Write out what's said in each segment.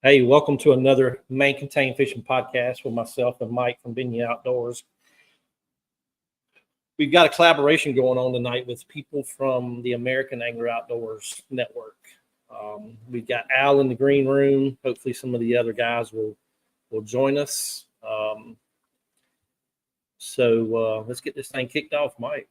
Hey, welcome to another Main Contained Fishing podcast with myself and Mike from Vinny Outdoors. We've got a collaboration going on tonight with people from the American Angler Outdoors Network. We've got Al in the green room. Hopefully, some of the other guys will join us. So let's get this thing kicked off, Mike.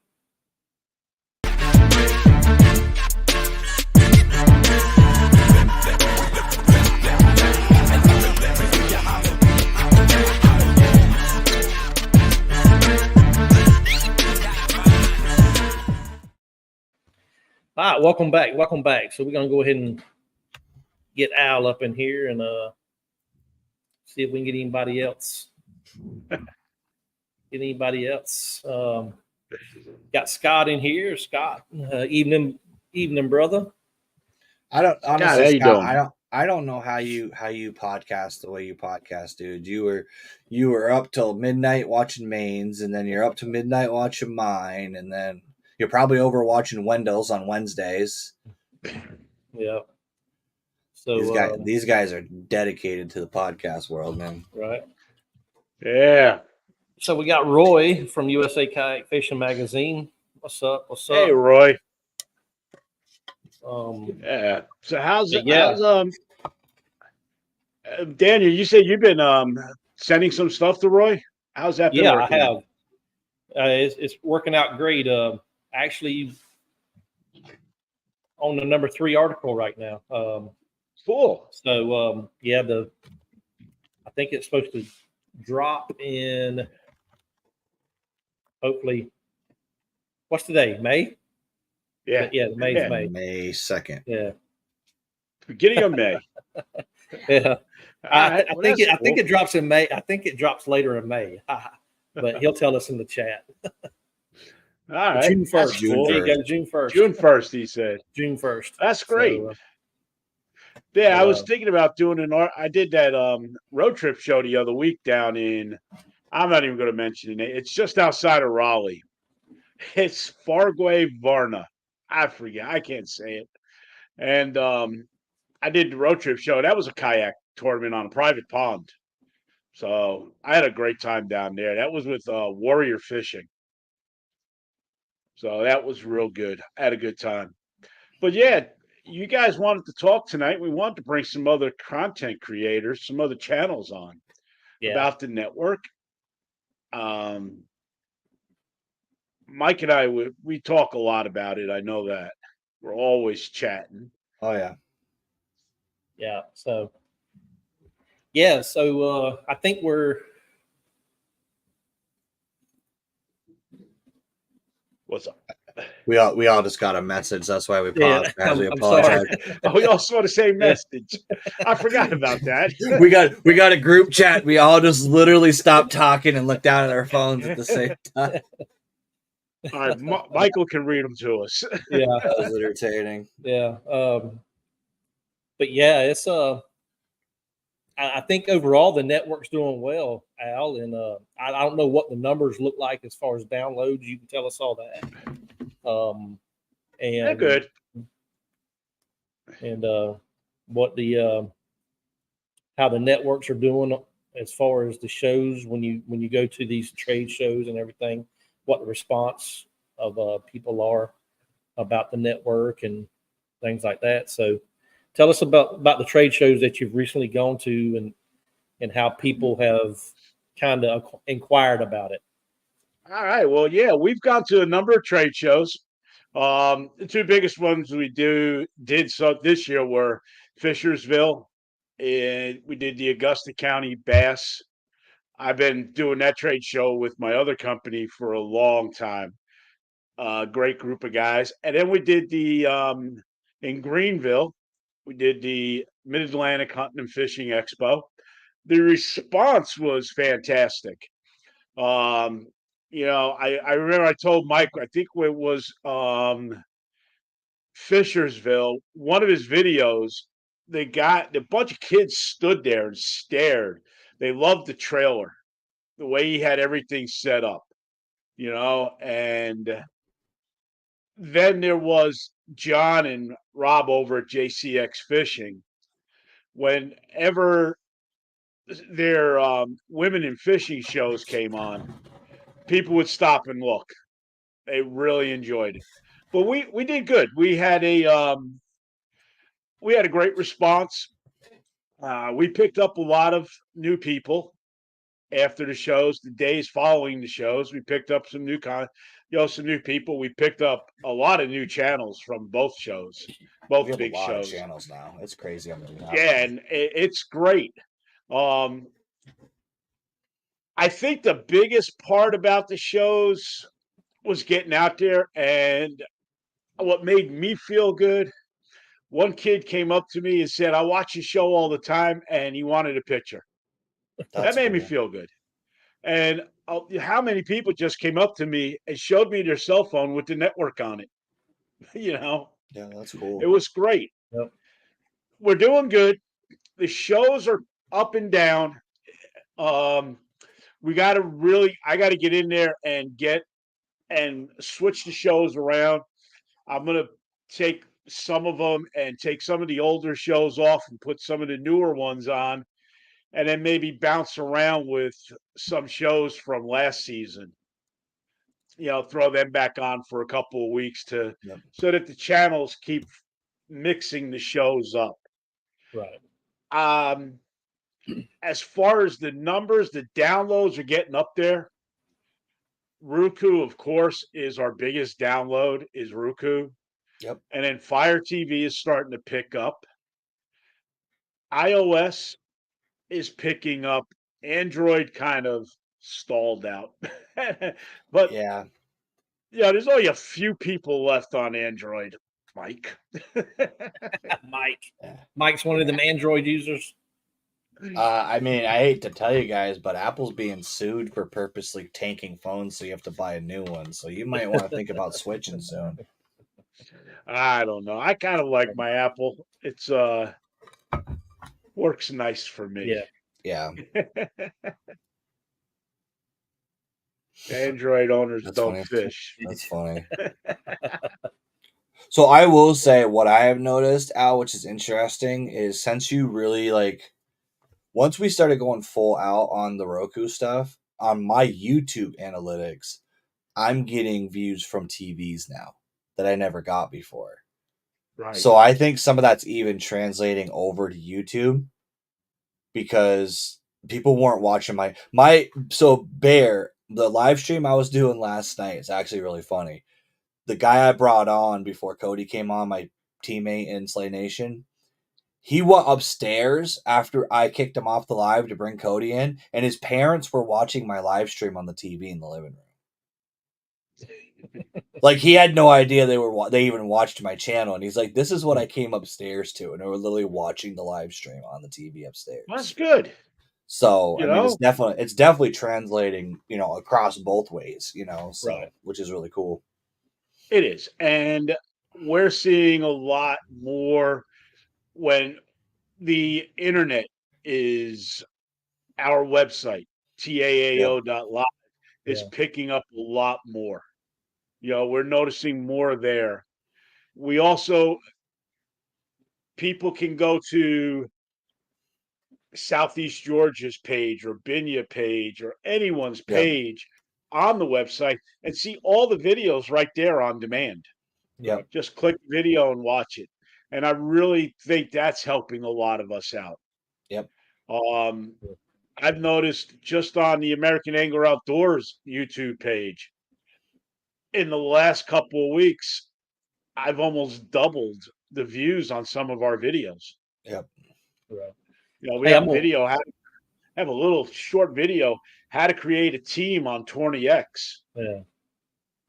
All right, welcome back. Welcome back. So we're gonna go ahead and get Al up in here and see if we can get anybody else. Got Scott in here. Scott, evening, brother. I don't honestly, God, how you Scott, doing? I don't know how you podcast the way you podcast, dude. You were up till midnight watching mains, and then you're up to midnight watching mine, and then you're probably over watching Wendell's on Wednesdays. Yeah. So these guys are dedicated to the podcast world, man. Right. Yeah. So we got Roy from USA Kayak Fishing Magazine. What's up? Hey, Roy. Yeah. So how's Daniel? You said you've been sending some stuff to Roy. How's that been working? I have. It's working out great. Actually, on the number 3 article right now. Cool. So I think it's supposed to drop in. Hopefully, what's today? May? Yeah. May 2nd. Yeah. Beginning of May. Yeah. I think it drops in May. I think it drops later in May. But he'll tell us in the chat. All right. June 1st. Cool. There you go, June 1st. June 1st, he said. June 1st. That's great. So, I was thinking about doing I did that road trip show the other week down in, I'm not even going to mention it. It's just outside of Raleigh. It's Farguay Varna. I forget. I can't say it. And I did the road trip show. That was a kayak tournament on a private pond. So I had a great time down there. That was with Warrior Fishing. So that was real good. I had a good time. But yeah, you guys wanted to talk tonight. We wanted to bring some other content creators, some other channels on about the network. Mike and I, we talk a lot about it. I know that. We're always chatting. Oh, yeah. Yeah. So, I think we're. What's up? We all just got a message. That's why we paused. We apologize. We all saw the same message. I forgot about that. we got a group chat. We all just literally stopped talking and looked down at our phones at the same time. All right, Michael can read them to us. Yeah, that was entertaining. Yeah, but yeah, it's I think overall the network's doing well, Al, and I don't know what the numbers look like as far as downloads. You can tell us all that. And they're good. And what the how the networks are doing as far as the shows when you go to these trade shows and everything, what the response of people are about the network and things like that. So tell us about the trade shows that you've recently gone to and how people have kind of inquired about it. All right. Well, yeah, we've gone to a number of trade shows. The 2 biggest ones we did so this year were Fishersville, and we did the Augusta County Bass. I've been doing that trade show with my other company for a long time. Great group of guys. And then we did the in Greenville, we did the Mid-Atlantic Hunting and Fishing Expo. The response was fantastic. I remember I told Mike, I think it was Fishersville, one of his videos, a bunch of kids stood there and stared. They loved the trailer, the way he had everything set up, and then there was John and Rob over at JCX Fishing. whenever their women in fishing shows came on, people would stop and look. They really enjoyed it. But we did good. We had a great response. We picked up a lot of new people after the shows. The days following the shows, we picked up some some new people. We picked up a lot of new channels from both shows, We both have a big lot of shows. channels now. It's crazy how many we have. Yeah, and it's great. Um, I think the biggest part about the shows was getting out there, and what made me feel good. One kid came up to me and said, "I watch your show all the time," and he wanted a picture. That That's made me cool. feel good. And how many people just came up to me and showed me their cell phone with the network on it? You know, Yeah, that's it cool. was great. Yep. We're doing good. The shows are up and down. Um, I got to get in there and switch the shows around. I'm going to take some of them and take some of the older shows off and put some of the newer ones on, and then maybe bounce around with some shows from last season. Throw them back on for a couple of weeks Yep. so that the channels keep mixing the shows up. Right. Um, as far as the numbers, the downloads are getting up there. Roku, of course, is our biggest download, is Roku. Yep. And then Fire TV is starting to pick up. iOS is picking up. Android kind of stalled out. But Yeah. yeah, there's only a few people left on Android, Mike. Mike. Yeah. Mike's one of them Android users. I mean, I hate to tell you guys, but Apple's being sued for purposely tanking phones, so you have to buy a new one. So you might want to think about switching soon. I don't know. I kind of like my Apple. It's works nice for me. Yeah. Yeah, Android owners that's don't funny. fish. That's funny. So I will say what I have noticed, Al, which is interesting, is since you really once we started going full out on the Roku stuff, on my YouTube analytics, I'm getting views from TVs now that I never got before. Right. So I think some of that's even translating over to YouTube because people weren't watching the live stream I was doing last night is actually really funny. The guy I brought on before Cody came on, my teammate in Slay Nation, he went upstairs after I kicked him off the live to bring Cody in, and his parents were watching my live stream on the TV in the living room. Like, he had no idea they even watched my channel, and he's like, "This is what I came upstairs to," and they were literally watching the live stream on the TV upstairs. That's good. So You I mean, know? it's definitely translating, across both ways, so Right. which is really cool. It is. And we're seeing a lot more when the internet is our website, taao.live, is Yeah. picking up a lot more. We're noticing more there. We also, people can go to Southeast Georgia's page or Binya page or anyone's Yep. page on the website and see all the videos right there on demand. Yep. Just click video and watch it. And I really think that's helping a lot of us out. Yep. I've noticed just on the American Angler Outdoors YouTube page in the last couple of weeks, I've almost doubled the views on some of our videos. Yep. Right. We Hey, have a video, have a little short video, how to create a team on Tourney X. Yeah.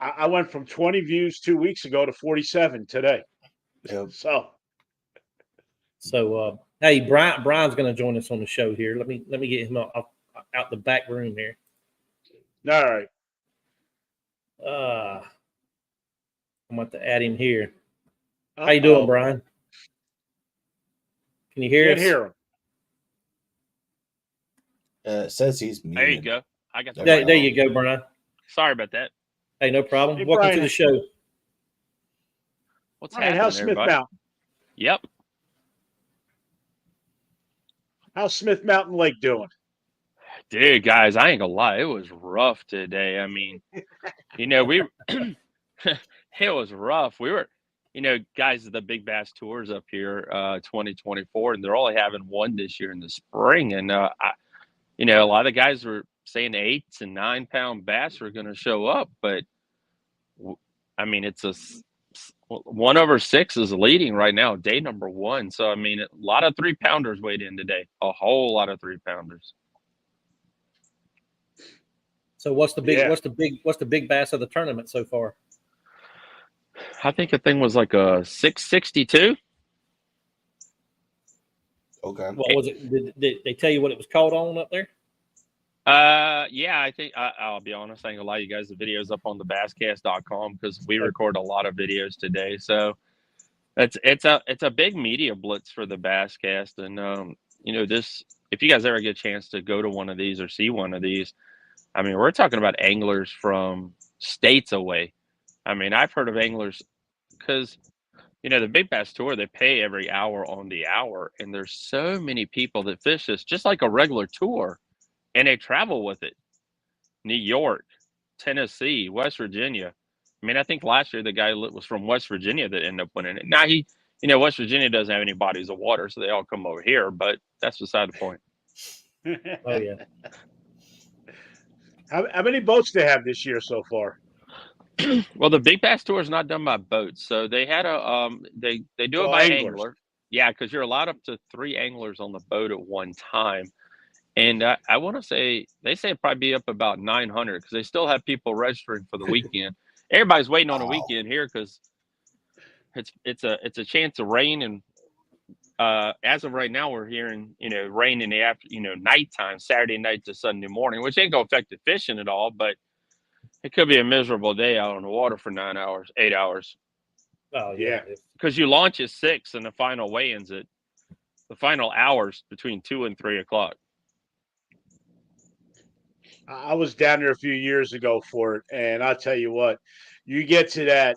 I went from 20 views 2 weeks ago to 47 today. Yep. So, hey, Brian's going to join us on the show here. Let me get him out the back room here. All right. I'm about to add him here. How you doing, Brian? Can you hear Can't us? hear him. It says he's muted. There you go. I got There you go, Brian. Sorry about that. Hey, no problem. Hey, Welcome Brian. to the show. What's Brian, happening, how's Smith everybody? Mountain? Yep. How's Smith Mountain Lake doing? Dude, guys, I ain't gonna lie, it was rough today. I mean, we it was rough. We were, guys, the Big Bass Tours up here, 2024, and they're only having one this year in the spring. And a lot of the guys were saying 8 and 9 pound bass were going to show up, but I mean, it's 1/6 is leading right now, day number one. So I mean, a lot of 3-pounders weighed in today, a whole lot of 3-pounders. So what's the big bass of the tournament so far? I think the thing was like a 662. Okay. What was it? Did they tell you what it was caught on up there? Yeah, I think I'll be honest. I ain't gonna lie, you guys. The video's up on the basscast.com because we record a lot of videos today. So it's a big media blitz for the Basscast, and this. If you guys ever get a chance to go to one of these or see one of these, I mean, we're talking about anglers from states away. I mean, I've heard of anglers because the Big Bass Tour, they pay every hour on the hour, and there's so many people that fish this just like a regular tour, and they travel with it. New York, Tennessee, West Virginia. I mean, I think last year the guy was from West Virginia that ended up winning it. Now West Virginia doesn't have any bodies of water, so they all come over here, but that's beside the point. Oh yeah. How many boats they have this year so far? Well, the Big Bass Tour is not done by boats, so they had they do it by anglers. angler. Yeah, because you're allowed up to 3 anglers on the boat at one time. And I want to say they say it'd probably be up about 900 because they still have people registering for the weekend. Everybody's waiting on a weekend here because it's a chance of rain, and as of right now we're hearing rain in the nighttime, Saturday night to Sunday morning, which ain't gonna affect the fishing at all, but it could be a miserable day out on the water for 9 hours, 8 hours. Oh yeah. Because you launch at 6 and the final weigh-ins at the final hours between 2 and 3 o'clock. I was down there a few years ago for it, and I'll tell you what, you get to that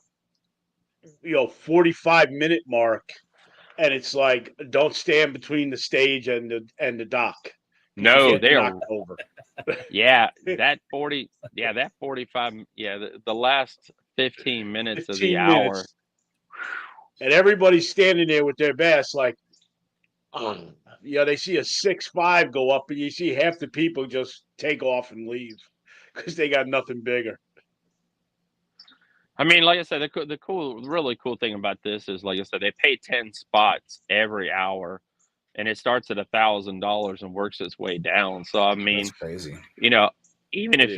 45-minute mark, and it's like, don't stand between the stage and the dock. No, they are over. Yeah, that 45. Yeah, the last 15 minutes of the hour. And everybody's standing there with their bass like, they see a 6.5 go up, and you see half the people just take off and leave because they got nothing bigger. I mean, like I said, the really cool thing about this is, like I said, they pay 10 spots every hour, and it starts at $1,000 and works its way down. So I mean, that's crazy. Even if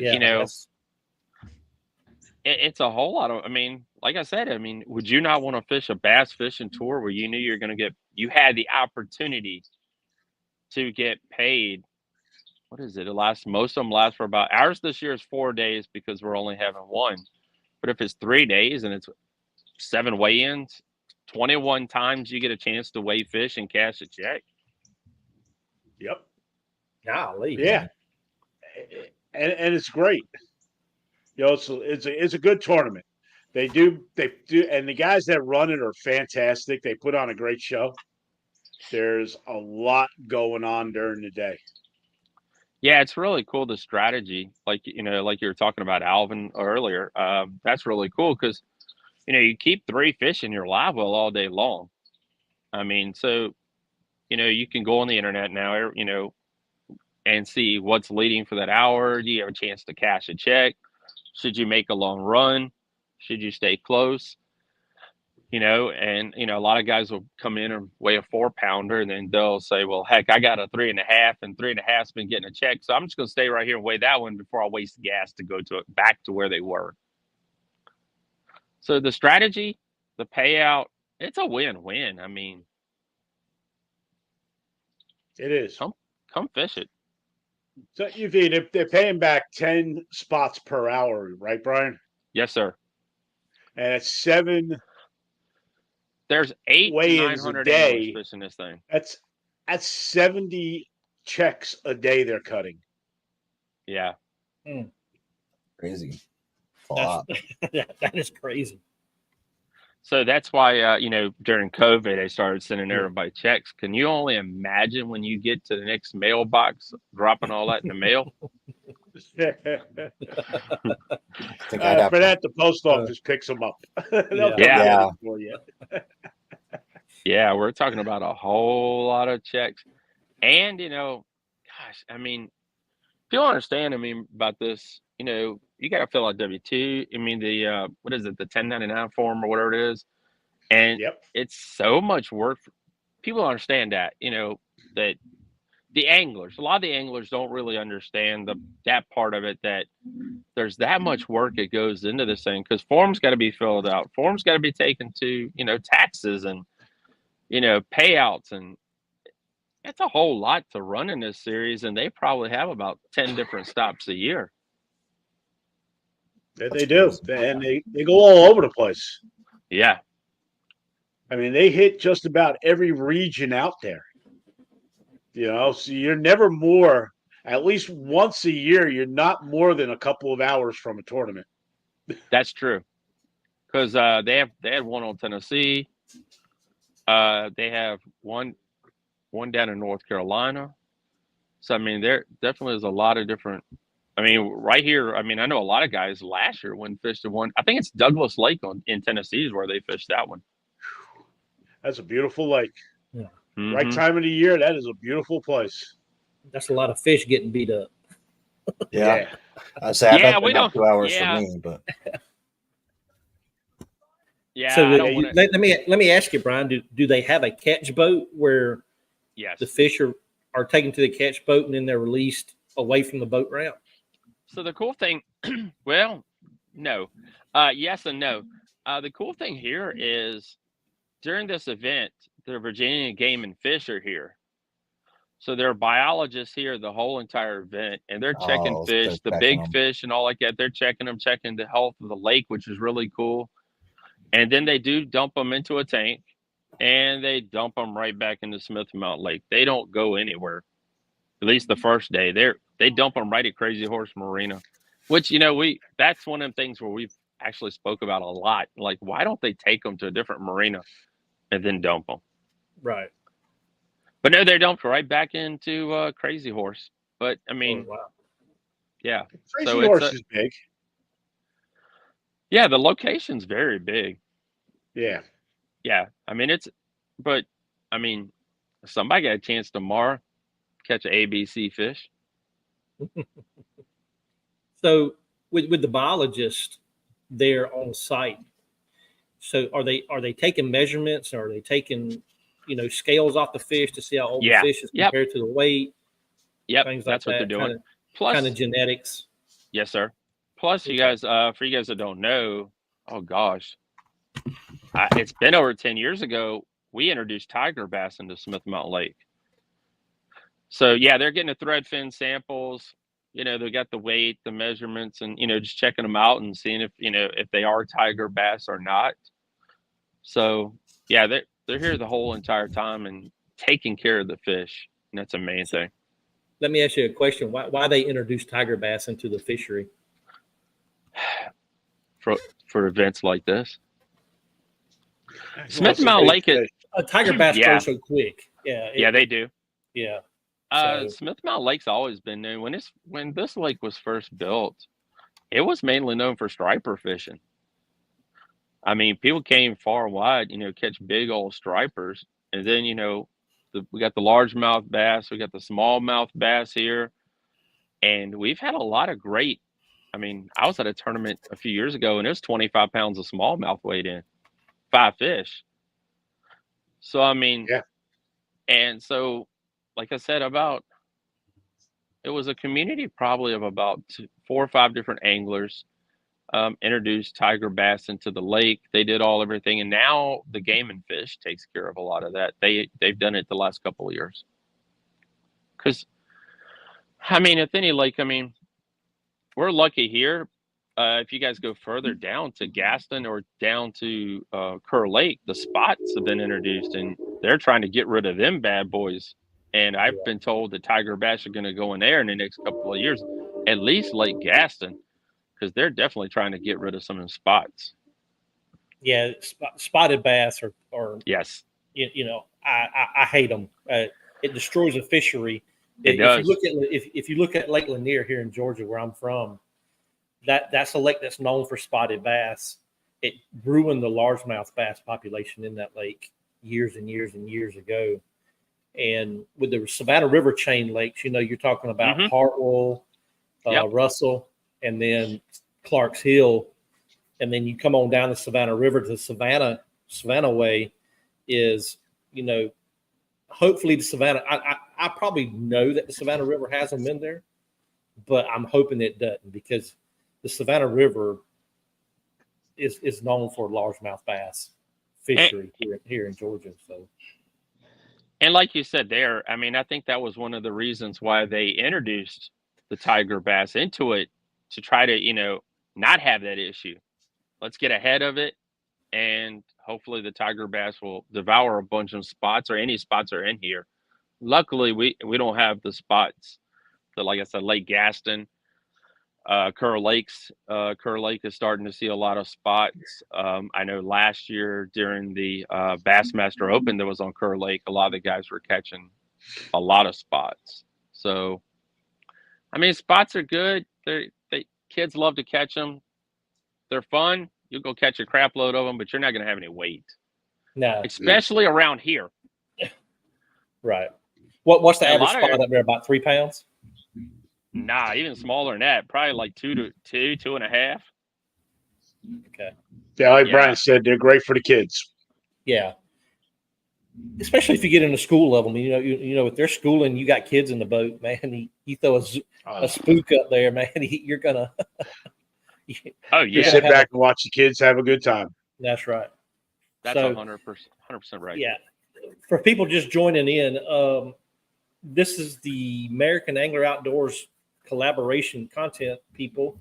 it's a whole lot of. I mean, like I said, would you not want to fish a bass fishing tour where you knew you had the opportunity to get paid? What is it? Most of them last for about ours this year is 4 days because we're only having one. But if it's 3 days and it's 7 weigh-ins, 21 times you get a chance to weigh fish and cash a check. Yep. Golly. Yeah. And it's great. It's a good tournament. They do, and the guys that run it are fantastic. They put on a great show. There's a lot going on during the day. Yeah, it's really cool, the strategy. Like you were talking about Alvin earlier. That's really cool because you keep 3 fish in your live well all day long. I mean, so you can go on the internet now, and see what's leading for that hour. Do you have a chance to cash a check? Should you make a long run? Should you stay close? And a lot of guys will come in and weigh a 4-pounder, and then they'll say, well, heck, I got a 3.5, and 3.5's been getting a check, so I'm just going to stay right here and weigh that one before I waste gas to go back to where they were. So the strategy, the payout, it's a win-win. I mean, it is. Come fish it. So they're paying back 10 spots per hour, right, Brian? Yes, sir. And it's 7. There's 800 to 900 anglers fishing this thing. That's 70 checks a day they're cutting. Yeah. Crazy. That is crazy. So that's why, during COVID, they started sending Yeah. everybody checks. Can you only imagine when you get to the next mailbox, dropping all that in the mail? I think I'd have For to. that, the post office picks them up. They'll come Yeah. get Yeah. it for you. Yeah, we're talking about a whole lot of checks. And, gosh, I mean, people understand, about this, you got to fill out W-2. I mean, what is it, the 1099 form or whatever it is. And Yep. it's so much work. People understand that, that the anglers, a lot of the anglers don't really understand that part of it, that there's that much work that goes into this thing, because forms got to be filled out. Forms got to be taken to, taxes and, payouts, and it's a whole lot to run in this series, and they probably have about 10 different stops a year. They do. And they go all over the place. Yeah. I mean, they hit just about every region out there. So you're never more, at least once a year, you're not more than a couple of hours from a tournament. That's true. Because they had one on Tennessee. They have one down in North Carolina. So I mean, there definitely is a lot of different. I mean, right here. I mean, I know a lot of guys last year went and fished one. I think it's Douglas Lake in Tennessee is where they fished that one. That's a beautiful lake. Yeah. Right time of the year, that is a beautiful place. That's a lot of fish getting beat up. Yeah. I say, I Yeah, bet we they're not don't- 2 hours yeah. for me, but Yeah, So I don't want to. let me ask you, Brian. Do they have a catch boat where Yes. the fish are taken to the catch boat and then they're released away from the boat ramp? So the cool thing, well, no, yes and no. The cool thing here is during this event, the Virginia Game and Fish are here. So there are biologists here the whole entire event, and they're checking Oh, fish, they're the checking big them. fish and all like that. They're checking them, checking the health of the lake, which is really cool. And then they do dump them into a tank, and they dump them right back into Smith Mountain Lake. They don't go anywhere. At least the first day, they dump them right at Crazy Horse Marina, which that's one of them things where we've actually spoke about a lot. Like, why don't they take them to a different marina and then dump them? Right. But no, they're dumped right back into Crazy Horse. But I mean, Oh, wow. yeah. Crazy So Horse is big. Yeah, the location's very big. Yeah. Yeah, I mean but I mean, somebody got a chance tomorrow catch an ABC fish. So with the biologist there on site, so are they taking measurements? Or are they taking scales off the fish to see how old Yeah. the fish is Yep. compared to the weight? Yep, Things like that's what they're that. doing. Plus, Kind of genetics. yes, sir. Plus, you Okay. guys, for you guys that don't know, oh gosh, it's been over 10 years ago. We introduced tiger bass into Smith Mountain Lake. So yeah, they're getting the thread fin samples. They got the weight, the measurements, and just checking them out and seeing if they are tiger bass or not. So yeah, they're here the whole entire time and taking care of the fish. And that's the main thing. Let me ask you a question. Why they introduced tiger bass into the fishery? For events like this. Smith Lots of Mountain big Lake fish. Tiger bass Yeah. grow so quick. Yeah. Yeah, they do. Yeah. Smith Mountain Lake's always been known. When this lake was first built, it was mainly known for striper fishing. I mean, people came far and wide, catch big old stripers, and then we got the largemouth bass, we got the smallmouth bass here, and we've had a lot of great. I mean, I was at a tournament a few years ago, and it was 25 pounds of smallmouth weighed in, 5 fish. So I mean, Yeah. And so, like I said, it was a community probably of about 4 or 5 different anglers introduced tiger bass into the lake. They did everything, and now the Game and Fish takes care of a lot of that. They've done it the last couple of years. Because, I mean, at any lake, I mean, we're lucky here. If you guys go further down to Gaston or down to Kerr Lake, the spots have been introduced, and they're trying to get rid of them bad boys. And I've been told that tiger bass are going to go in there in the next couple of years, at least Lake Gaston, because they're definitely trying to get rid of some of the spots. Yeah, spotted bass are Yes, I hate them. It destroys a fishery. it If you does. look at if you look at Lake Lanier here in Georgia, where I'm from, that's a lake that's known for spotted bass. It ruined the largemouth bass population in that lake years and years and years ago. And with the Savannah River chain lakes, you're talking about Mhm. Hartwell, Yep. Russell, and then Clark's Hill, and then you come on down the Savannah River to Savannah Way is, hopefully the Savannah. I probably know that the Savannah River has them in there, but I'm hoping it doesn't, because the Savannah River is known for largemouth bass fishery here in Georgia. So, And like you said there, I mean, I think that was one of the reasons why they introduced the tiger bass into it, to try to, not have that issue. Let's get ahead of it, and hopefully the tiger bass will devour a bunch of spots, or any spots are in here. Luckily, we don't have the spots that, like I said, Lake Gaston, Kerr Lakes. Kerr Lake is starting to see a lot of spots. I know last year during the Bassmaster Open that was on Kerr Lake, a lot of the guys were catching a lot of spots. So, I mean, spots are good. Kids love to catch them. They're fun. You'll go catch a crap load of them, but you're not going to have any weight, no, especially around here. right. What's the And a average lot spot of up there? About 3 pounds? Nah, even smaller than that. Probably like 2.5. Okay. Yeah, like Yeah. Brian said, they're great for the kids. Yeah. Especially if you get into school level. If they're schooling, you got kids in the boat, man. You throw a spook up there, man. You're gonna. Oh You yeah, sit back and watch the kids have a good time. That's right. that's So 100% right. yeah, for people just joining in, this is the American Angler Outdoors collaboration content, people.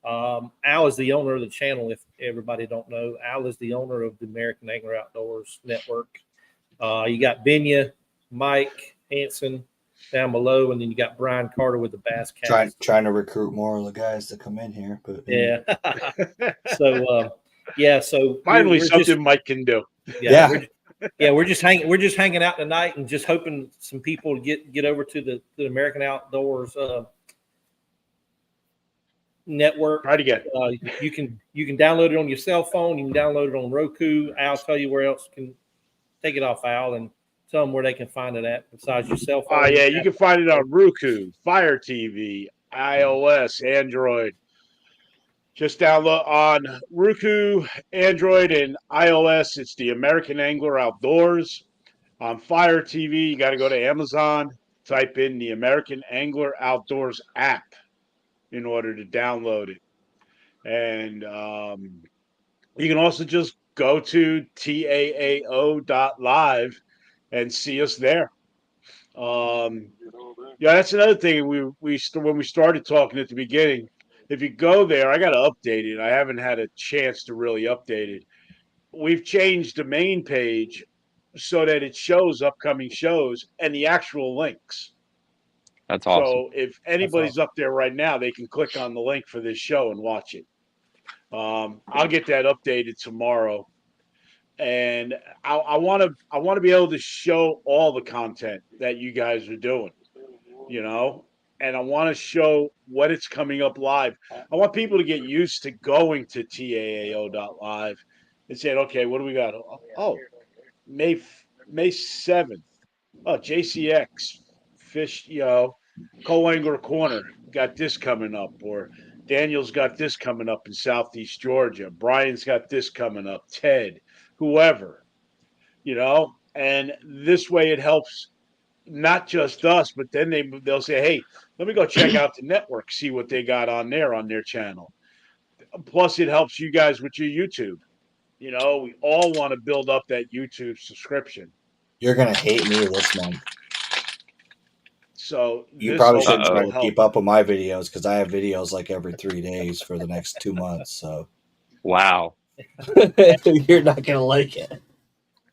Al is the owner of the channel. If everybody don't know, Al is the owner of the American Angler Outdoors Network. You got Benya, Mike Hanson down below, and then you got Brian Carter with the Bass Cast. Trying to recruit more of the guys to come in here, but Yeah. So so Finally, we're something just, Mike can do. Yeah. we're just hanging out tonight, and just hoping some people get over to the American Outdoors network. Try to get. You can download it on your cell phone. You can download it on Roku. I'll tell you where else. Can take it off, Al, and tell them where they can find it at besides your cell phone. Yeah, you can find it on Roku, Fire TV, iOS, Android. Just download on Roku, Android, and iOS. It's the American Angler Outdoors. On Fire TV, you got to go to Amazon, type in the American Angler Outdoors app in order to download it. And you can also just go to taao.live and see us there. Yeah, that's another thing. When we started talking at the beginning, if you go there, I got to update it. I haven't had a chance to really update it. We've changed the main page so that it shows upcoming shows and the actual links. That's awesome. So if anybody's up there right now, they can click on the link for this show and watch it. I'll get that updated tomorrow, and I want to be able to show all the content that you guys are doing, and I want to show what it's coming up live. I want people to get used to going to taao.live and saying, okay, what do we got? Oh, May 7th. Oh, JCX Fish, Co-Angler Corner got this coming up, or Daniel's got this coming up in Southeast Georgia. Brian's got this coming up. Ted, whoever, and this way it helps not just us, but then they'll say, hey, let me go check out the network, see what they got on their channel. Plus, it helps you guys with your YouTube. We all want to build up that YouTube subscription. You're gonna hate me this month. So you probably shouldn't also try to keep up with my videos, because I have videos like every 3 days for the next 2 months. So Wow. you're not gonna like it.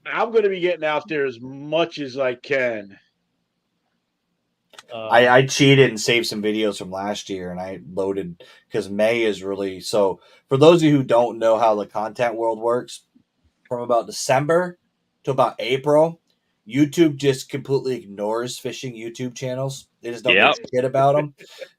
I'm going to be getting out there as much as I can. I cheated and saved some videos from last year, and I loaded, because May is really, so for those of you who don't know how the content world works, from about December to about April, YouTube just completely ignores fishing YouTube channels. They just don't Yep. give a shit about them.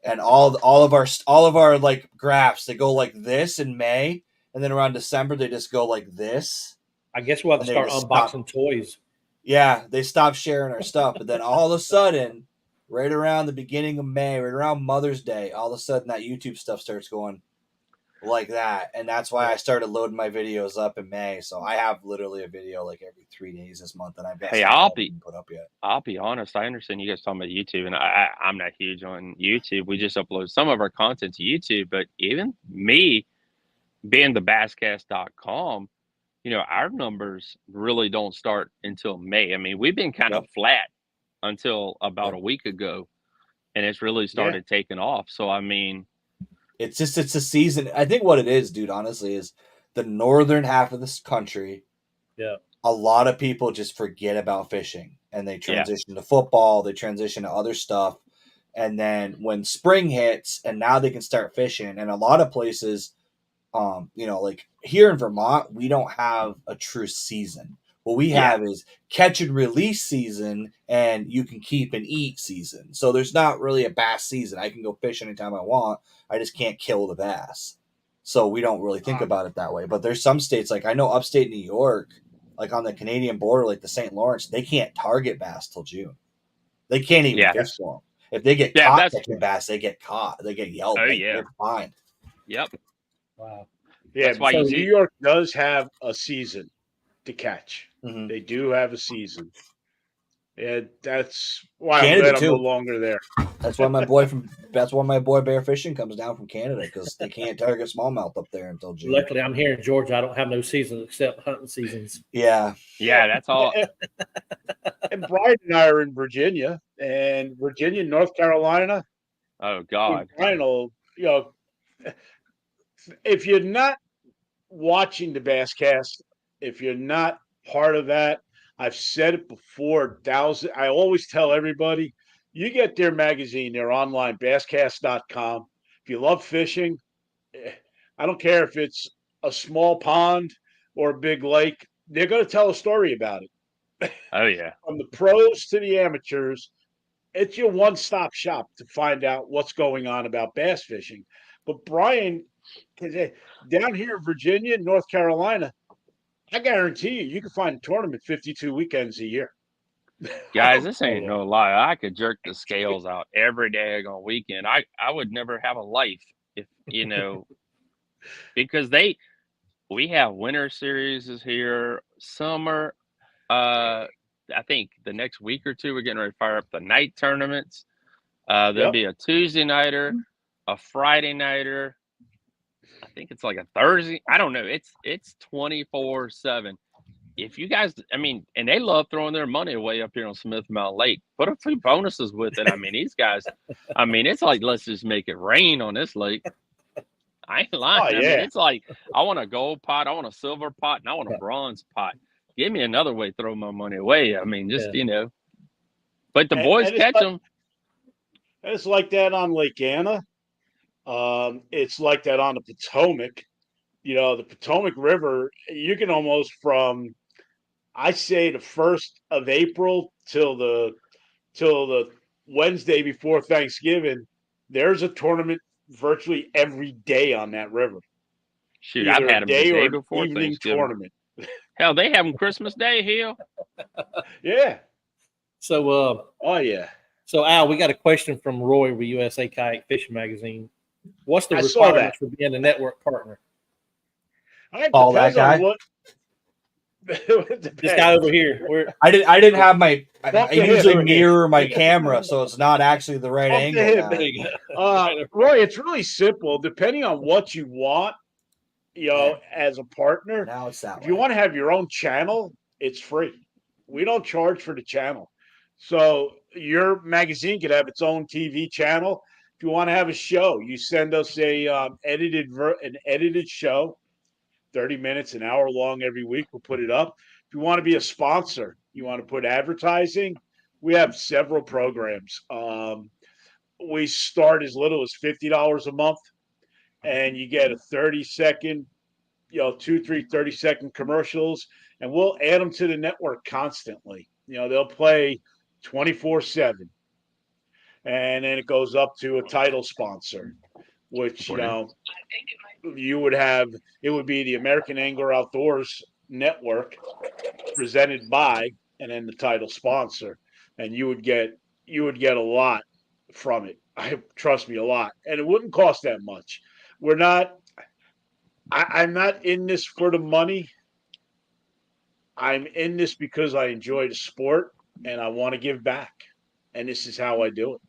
And all of our like graphs, they go like this in May, and then around December they just go like this. I guess we'll have to And they start just unboxing toys. Yeah, they stopped sharing our stuff, but then all of a sudden, right around the beginning of May, right around Mother's Day, all of a sudden that YouTube stuff starts going like that, and that's why I started loading my videos up in May. So I have literally a video like every 3 days this month, and I've got Hey, some I haven't even put up yet. I'll be honest. I understand you guys talking about YouTube, and I'm not huge on YouTube. We just upload some of our content to YouTube, but even me being the basscast.com, our numbers really don't start until May. I mean, we've been kind of flat until about a week ago, and it's really started taking off. So, I mean, it's a season. I think what it is, dude, honestly, is the northern half of this country. Yeah. A lot of people just forget about fishing and they transition to football, they transition to other stuff. And then when spring hits and now they can start fishing, and a lot of places, like here in Vermont, we don't have a true season. What we have is catch and release season, and you can keep and eat season. So there's not really a bass season. I can go fish anytime I want. I just can't kill the bass. So we don't really think about it that way. But there's some states, like I know upstate New York, like on the Canadian border, like the St. Lawrence, they can't target bass till June. They can't even fish for them. If they get caught catching bass, they get caught. They get yelled. They're fined. Yep. Wow. Yeah. That's why so New York does have a season to catch. Mm-hmm. They do have a season. And that's why Canada I'm glad too. I'm no longer there. That's why my boy Bear Fishing comes down from Canada, because they can't target smallmouth up there until June. Luckily, I'm here in Georgia. I don't have no seasons except hunting seasons. Yeah. That's all. And Brian and I are in Virginia, and Virginia, North Carolina. Oh God. Brian will, if you're not watching the Basscast, if you're not part of that, I've said it before. I always tell everybody, you get their magazine, their online, basscast.com. If you love fishing, I don't care if it's a small pond or a big lake, they're going to tell a story about it. Oh, yeah. From the pros to the amateurs, it's your one-stop shop to find out what's going on about bass fishing. But Brian, down here in Virginia, North Carolina, I guarantee you can find a tournament 52 weekends a year. Guys, this ain't no lie. I could jerk the scales out every day on weekend. I would never have a life if, because we have winter series here, summer. I think the next week or two, we're getting ready to fire up the night tournaments. There'll be a Tuesday nighter, a Friday nighter. I think it's like a Thursday. I don't know. It's 24/7. If you guys, and they love throwing their money away up here on Smith Mountain Lake. Put a few bonuses with it. These guys, it's like, let's just make it rain on this lake. I ain't lying. It's like, I want a gold pot, I want a silver pot, and I want a bronze pot. Give me another way to throw my money away. But the boys catch them. It's like that on Lake Anna. It's like that on the Potomac. The Potomac River, you can almost from, I say, the 1st of April till the Wednesday before Thanksgiving, there's a tournament virtually every day on that river. Shoot, I've had them the day before evening Thanksgiving. Tournament. Hell, they have them Christmas Day here. Yeah. So, yeah. So, Al, we got a question from Roy with USA Kayak Fishing Magazine. What's the requirements for being a network partner? All that guy. This guy over here. I didn't have my. I usually mirror my camera, so it's not actually the right angle. Roy, it's really simple. Depending on what you want, as a partner. Now it's that way. If you want to have your own channel, it's free. We don't charge for the channel. So your magazine could have its own TV channel. If you want to have a show, you send us an edited show, 30 minutes, an hour long every week. We'll put it up. If you want to be a sponsor, you want to put advertising, we have several programs. We start as little as $50 a month, and you get a 30-second 2, 3, 30-second commercials, and we'll add them to the network constantly. They'll play 24/7, and then it goes up to a title sponsor, which you would have. It would be the American Angler Outdoors Network presented by, and then the title sponsor, and you would get a lot from it. Trust me, a lot, and it wouldn't cost that much. We're not. I'm not in this for the money. I'm in this because I enjoy the sport and I want to give back, and this is how I do it.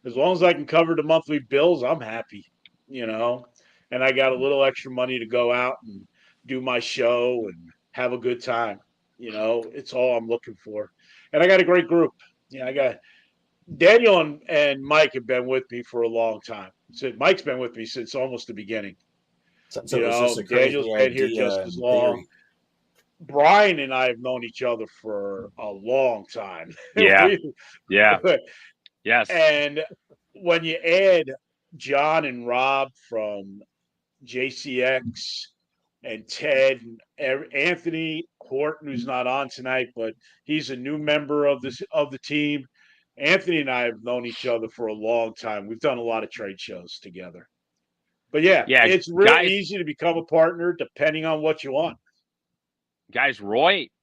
As long as I can cover the monthly bills, I'm happy. You know, and I got a little extra money to go out and do my show and have a good time. It's all I'm looking for. And I got a great group. I got Daniel and Mike have been with me for a long time. So Mike's been with me since almost the beginning. So it's just a Daniel's crazy been here idea just as in long. theory. Brian and I have known each other for a long time. Yeah. Yes. And when you add John and Rob from JCX and Ted and Anthony Horton, who's not on tonight, but he's a new member of the team. Anthony and I have known each other for a long time. We've done a lot of trade shows together. But yeah, it's real easy to become a partner depending on what you want. Guys,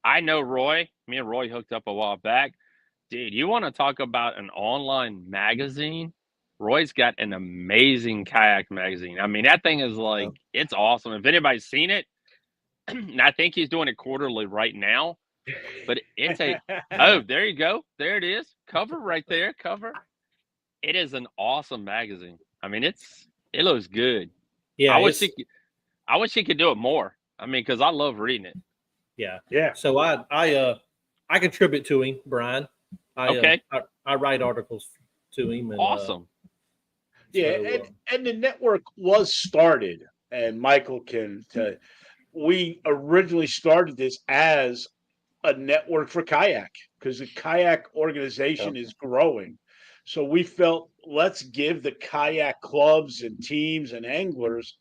I know Roy. Me and Roy hooked up a while back. Dude, you want to talk about an online magazine? Roy's got an amazing kayak magazine. I mean, that thing is it's awesome. If anybody's seen it, and I think he's doing it quarterly right now, but it's there you go. There it is. Cover right there. Cover. It is an awesome magazine. I mean, it looks good. Yeah. I wish he could do it more. I mean, because I love reading it. Yeah. Yeah. So I contribute to him, Brian. I write articles to him. And, awesome. And the network was started, and Michael we originally started this as a network for kayak because the kayak organization is growing. So we felt, let's give the kayak clubs and teams and anglers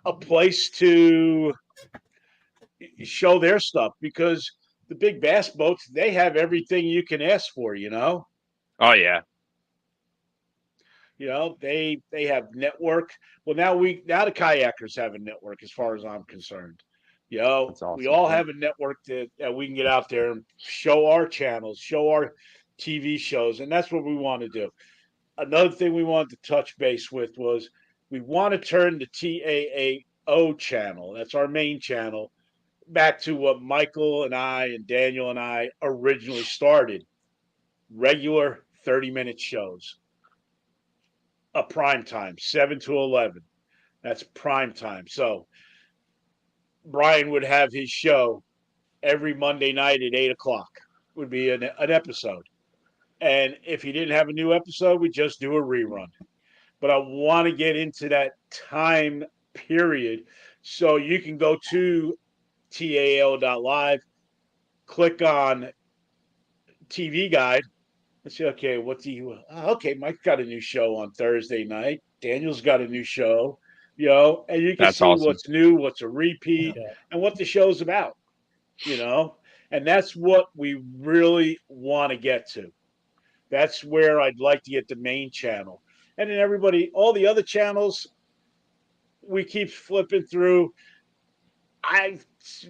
a place to show their stuff, because the big bass boats, they have everything you can ask for, Oh yeah. They have network. Well, now the kayakers have a network, as far as I'm concerned. That's awesome. We all have a network that we can get out there and show our channels, show our TV shows, and that's what we want to do. Another thing we wanted to touch base with was we want to turn the TAAO channel, that's our main channel, back to what Michael and I and Daniel and I originally started. Regular 30-minute shows. A prime time, 7 to 11. That's prime time. So Brian would have his show every Monday night at 8 o'clock, would be an episode. And if he didn't have a new episode, we just do a rerun. But I want to get into that time period. So you can go to TAL.live, click on TV guide, and say, okay, Mike's got a new show on Thursday night. Daniel's got a new show, and you can see awesome. what's new, what's a repeat, and what the show's about, and that's what we really want to get to. That's where I'd like to get the main channel. And then all the other channels, we keep flipping through.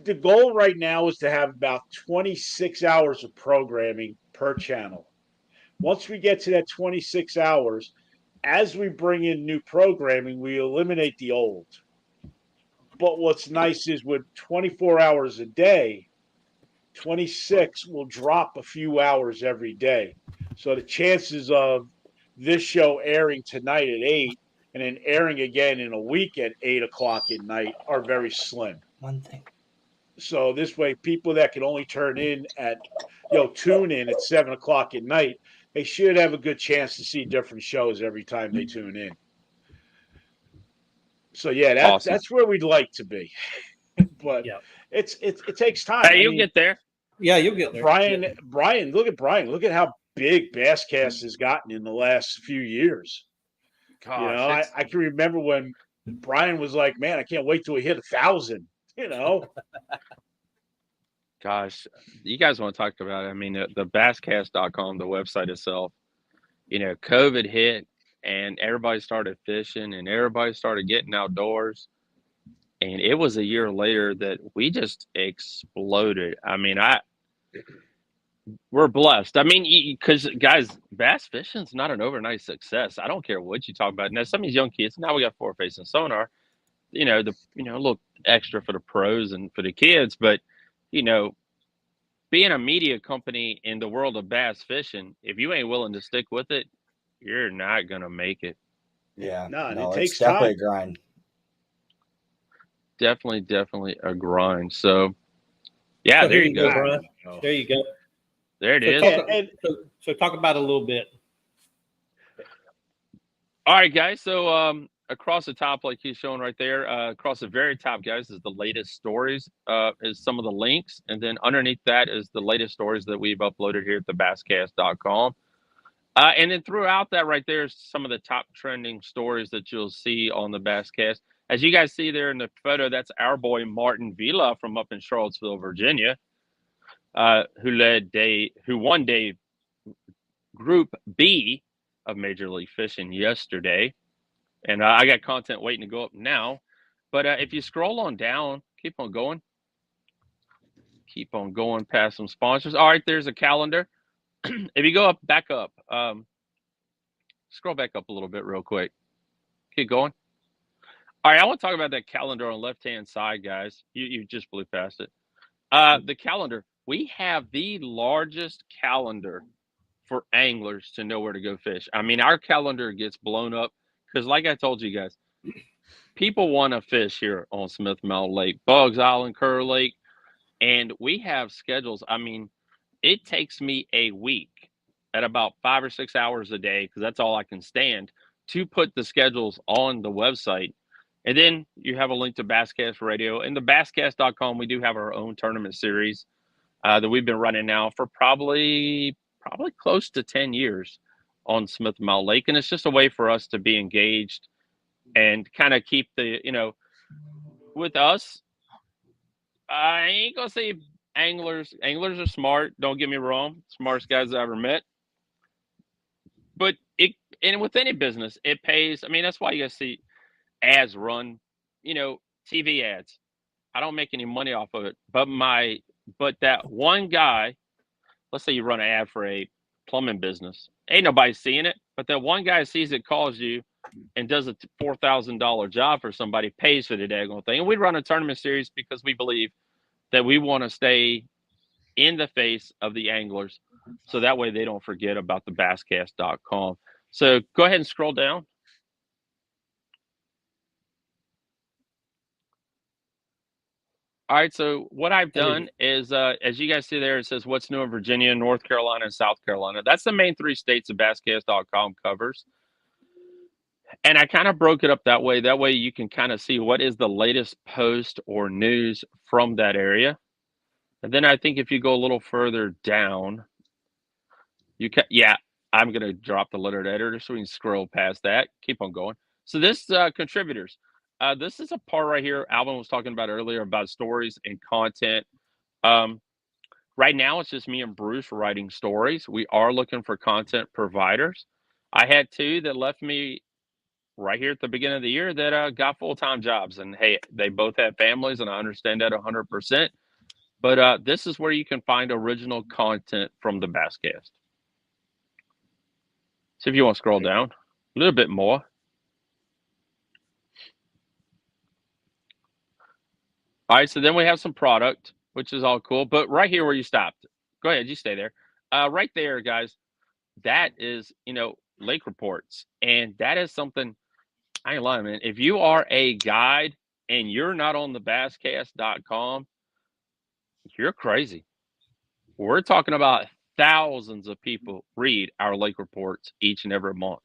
The goal right now is to have about 26 hours of programming per channel. Once we get to that 26 hours, as we bring in new programming, we eliminate the old. But what's nice is with 24 hours a day, 26 will drop a few hours every day. So the chances of this show airing tonight at 8 and then airing again in a week at 8 o'clock at night are very slim. One thing. So this way, people that can only tune in at 7 o'clock at night, they should have a good chance to see different shows every time they tune in. So yeah, that's where we'd like to be. But it takes time. Hey, you'll get there. Yeah, you'll get there. Brian, look at Brian. Look at how big Basscast has gotten in the last few years. Gosh, I can remember when Brian was like, "Man, I can't wait till we hit 1,000." You know, Gosh, you guys want to talk about it? I mean, the basscast.com, the website itself, COVID hit and everybody started fishing and everybody started getting outdoors. And it was a year later that we just exploded. I mean, we're blessed. I mean, because guys, bass fishing's not an overnight success. I don't care what you talk about. Now, some of these young kids, now we got forward facing sonar, a little extra for the pros and for the kids, but you know, being a media company in the world of bass fishing, if you ain't willing to stick with it, you're not gonna make it. Yeah, no, and no, it it's takes definitely a time. grind. Definitely a grind. So yeah, So there here you you go, go. Brian. There you go. There it So is. talk, And so talk about it a little bit. All right, guys. So across the top, like he's showing right there, across the very top, guys, is the latest stories. Is some of the links, and then underneath that is the latest stories that we've uploaded here at the basscast.com. And then throughout that right there is some of the top trending stories that you'll see on the Basscast. As you guys see there in the photo, that's our boy Martin Vila from up in Charlottesville, Virginia, who won day Group B of Major League Fishing yesterday. And I got content waiting to go up now. But if you scroll on down, keep on going past some sponsors. All right, there's a calendar. If you go back up, scroll back up a little bit real quick. Keep going. All right, I want to talk about that calendar on the left-hand side, guys. You just blew past it. The calendar. We have the largest calendar for anglers to know where to go fish. I mean, our calendar gets blown up because, like I told you guys, people want to fish here on Smith Mountain Lake, Buggs Island, Kerr Lake, and we have schedules. I mean, it takes me a week at about 5 or 6 hours a day because that's all I can stand to put the schedules on the website. And then you have a link to Basscast Radio and the basscast.com. We do have our own tournament series that we've been running now for probably close to 10 years on Smith Mountain Lake. And it's just a way for us to be engaged and kind of keep with us. I ain't gonna say anglers are smart. Don't get me wrong, smartest guys I ever met. But with any business, it pays. I mean, that's why you guys see ads run, TV ads. I don't make any money off of it, but that one guy, let's say you run an ad for a plumbing business, ain't nobody seeing it, but that one guy sees it, calls you, and does a $4,000 job for somebody, pays for the daggone thing. And we run a tournament series because we believe that we want to stay in the face of the anglers, so that way they don't forget about the basscast.com. So go ahead and scroll down. All right, so what I've done is, as you guys see there, it says what's new in Virginia, North Carolina, and South Carolina. That's the main three states that basscast.com covers. And I kind of broke it up that way. That way you can kind of see what is the latest post or news from that area. And then I think if you go a little further down, I'm going to drop the lettered editor so we can scroll past that. Keep on going. So this contributors. This is a part right here Alvin was talking about earlier about stories and content. Right now, it's just me and Bruce writing stories. We are looking for content providers. I had two that left me right here at the beginning of the year that got full-time jobs. And hey, they both have families, and I understand that 100%. But this is where you can find original content from the Basscast. So if you want to scroll down a little bit more. All right, so then we have some product, which is all cool. But right here where you stopped, go ahead, you stay there. Right there, guys, that is, lake reports. And that is something, I ain't lying, man. If you are a guide and you're not on the basscast.com, you're crazy. We're talking about thousands of people read our lake reports each and every month.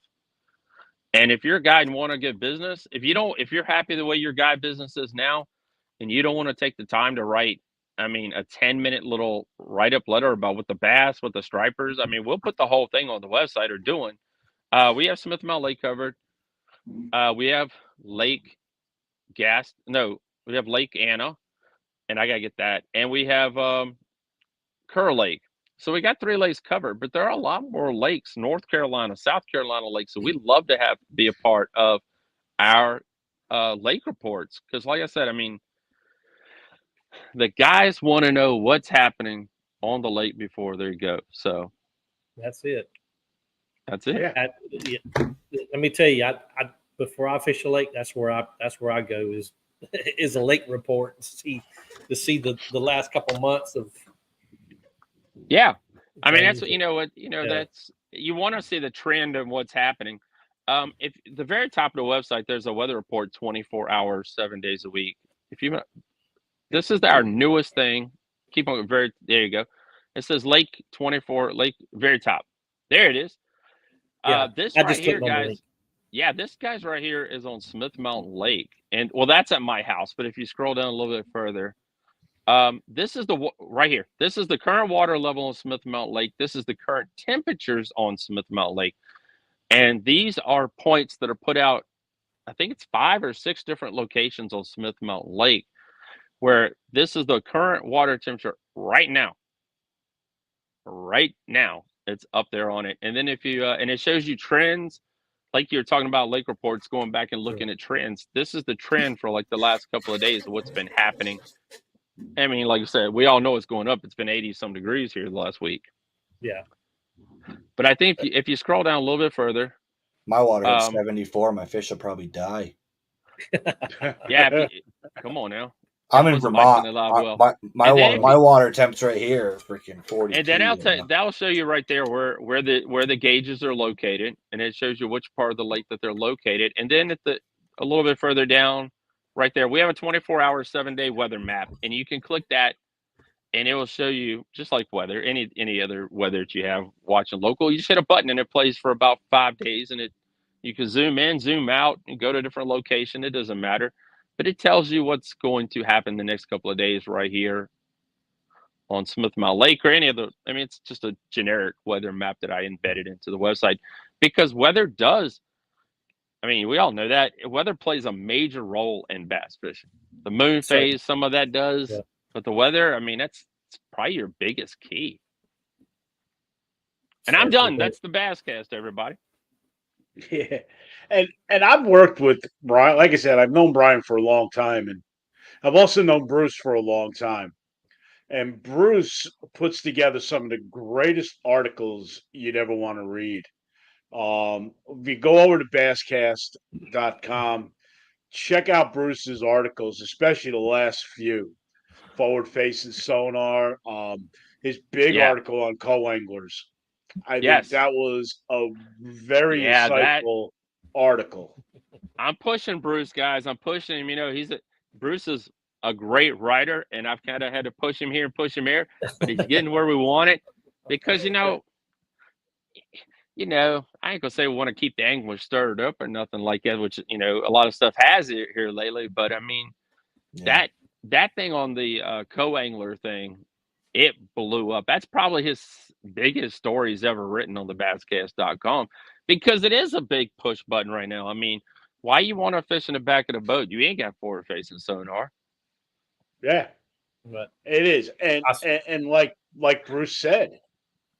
And if you're a guide and want to get business, if you're happy the way your guide business is now, and you don't want to take the time to write, a 10-minute little write-up letter about what the bass, what the stripers, we'll put the whole thing on the website or doing. We have Smith Mountain Lake covered. We have Lake Gas. No, we have Lake Anna, and I gotta get that. And we have Kerr Lake. So we got 3 lakes covered, but there are a lot more lakes, North Carolina, South Carolina lakes. So we'd love to be a part of our lake reports because, like I said, I mean, the guys want to know what's happening on the lake before they go. So That's it. that's it. Yeah. Yeah. Let me tell you, I before I fish a lake, that's where I go is a lake report to see the last couple months of. Yeah. I mean, that's things. that's you want to see the trend of what's happening. If the very top of the website, there's a weather report 24 hours, 7 days a week. This is our newest thing. Keep on there you go. It says Lake 24, Lake very top. There it is. Yeah, This I right just here, clicked on the guys. link. Yeah, this guy's right here is on Smith Mountain Lake, and well, that's at my house. But if you scroll down a little bit further, this is right here. This is the current water level on Smith Mountain Lake. This is the current temperatures on Smith Mountain Lake, and these are points that are put out. I think it's 5 or 6 different locations on Smith Mountain Lake, where this is the current water temperature right now. Right now, it's up there on it, and then if you and it shows you trends. Like you're talking about lake reports, going back and looking at trends. This is the trend for like the last couple of days of what's been happening. I mean, like I said, we all know it's going up. It's been 80 some degrees here the last week. Yeah. But I think if you scroll down a little bit further, My water hit 74. My fish will probably die. yeah, come on now. I'm That in was a nice Vermont. and alive well. My water temps right here is freaking 42. And then that'll show you right there where the gauges are located, and it shows you which part of the lake that they're located. And then a little bit further down, right there, we have a 24-hour, 7-day weather map, and you can click that, and it will show you just like weather, any other weather that you have watching local. You just hit a button, and it plays for about 5 days, and you can zoom in, zoom out, and go to a different location. It doesn't matter, but it tells you what's going to happen the next couple of days right here on Smith Mountain Lake or any other. I mean, it's just a generic weather map that I embedded into the website because weather does. I mean, we all know that weather plays a major role in bass fishing. The moon phase, some of that does, Yeah. but the weather, I mean, it's probably your biggest key. And I'm done. That's the Basscast, everybody. Yeah. And I've worked with Brian. Like I said, I've known Brian for a long time, and I've also known Bruce for a long time. And Bruce puts together some of the greatest articles you'd ever want to read. If you go over to basscast.com, check out Bruce's articles, especially the last few. Forward facing sonar, his big article on co-anglers. I think that was a very insightful article. I'm pushing Bruce, guys. I'm pushing him. You know, Bruce is a great writer, and I've kind of had to push him here and push him here, but he's getting where we want it because I ain't gonna say we want to keep the anglers stirred up or nothing like that, which a lot of stuff has here lately. But I mean, that thing on the co-angler thing, it blew up. That's probably his biggest story he's ever written on the basscast.com because it is a big push button right now. I mean, why you want to fish in the back of the boat? You ain't got forward facing sonar. Yeah, but it is, and like Bruce said,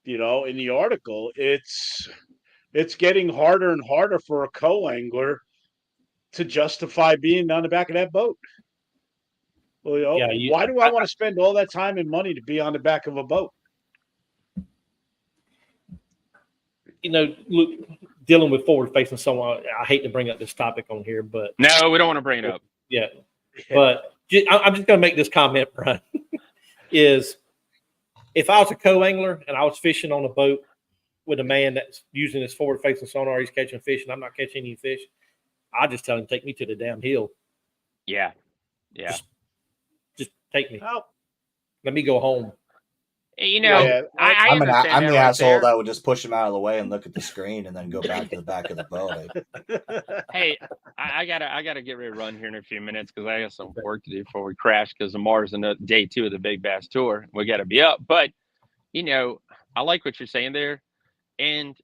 in the article, it's getting harder and harder for a co-angler to justify being on the back of that boat. Well, why do I want to spend all that time and money to be on the back of a boat? Look, dealing with forward facing someone, I hate to bring up this topic on here, but no, we don't want to bring it up. Yeah, but I'm just going to make this comment, Brian. Is if I was a co-angler and I was fishing on a boat with a man that's using his forward facing sonar, he's catching fish, and I'm not catching any fish, I just tell him take me to the damn hill. Yeah. Just take me. Let me go home. I'm the asshole that would just push him out of the way and look at the screen and then go back to the back of the boat. Hey, I gotta get ready to run here in a few minutes because I got some work to do before we crash because tomorrow's day 2 of the Big Bass Tour. We got to be up, but I like what you're saying there, and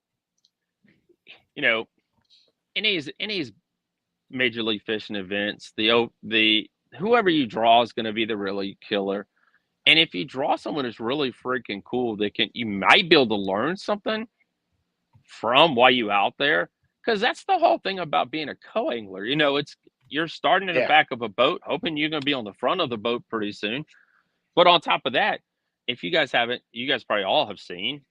in these Major League Fishing events. The whoever you draw is going to be the really killer. And if you draw someone who's really freaking cool, you might be able to learn something from while you out there. Because that's the whole thing about being a co-angler. You're starting in the Yeah. back of a boat, hoping you're going to be on the front of the boat pretty soon. But on top of that, if you guys haven't, you guys probably all have seen,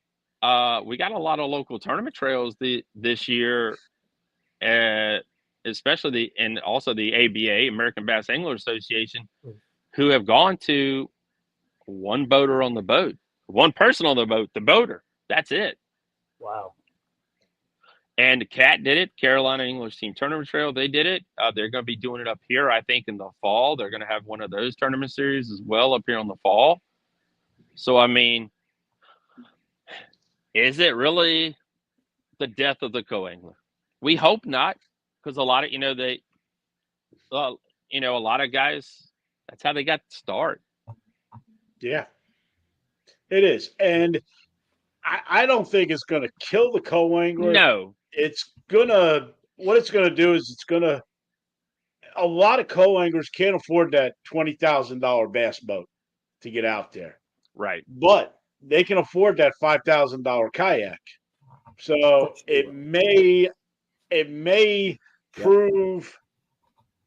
we got a lot of local tournament trails this year, especially and also the ABA, American Bass Angler Association, who have gone to one boater on the boat, one person on the boat, the boater. That's it. Wow. And Cat did it. Carolina English Team Tournament Trail, they did it. They're going to be doing it up here, I think, in the fall. They're going to have one of those tournament series as well up here in the fall. So, I mean, is it really the death of the co-angler? We hope not, because a lot of, a lot of guys, that's how they got the start. Yeah, it is. And I don't think it's going to kill the co-angler. No. What it's going to do is a lot of co-anglers can't afford that $20,000 bass boat to get out there. Right. But they can afford that $5,000 kayak. So it may prove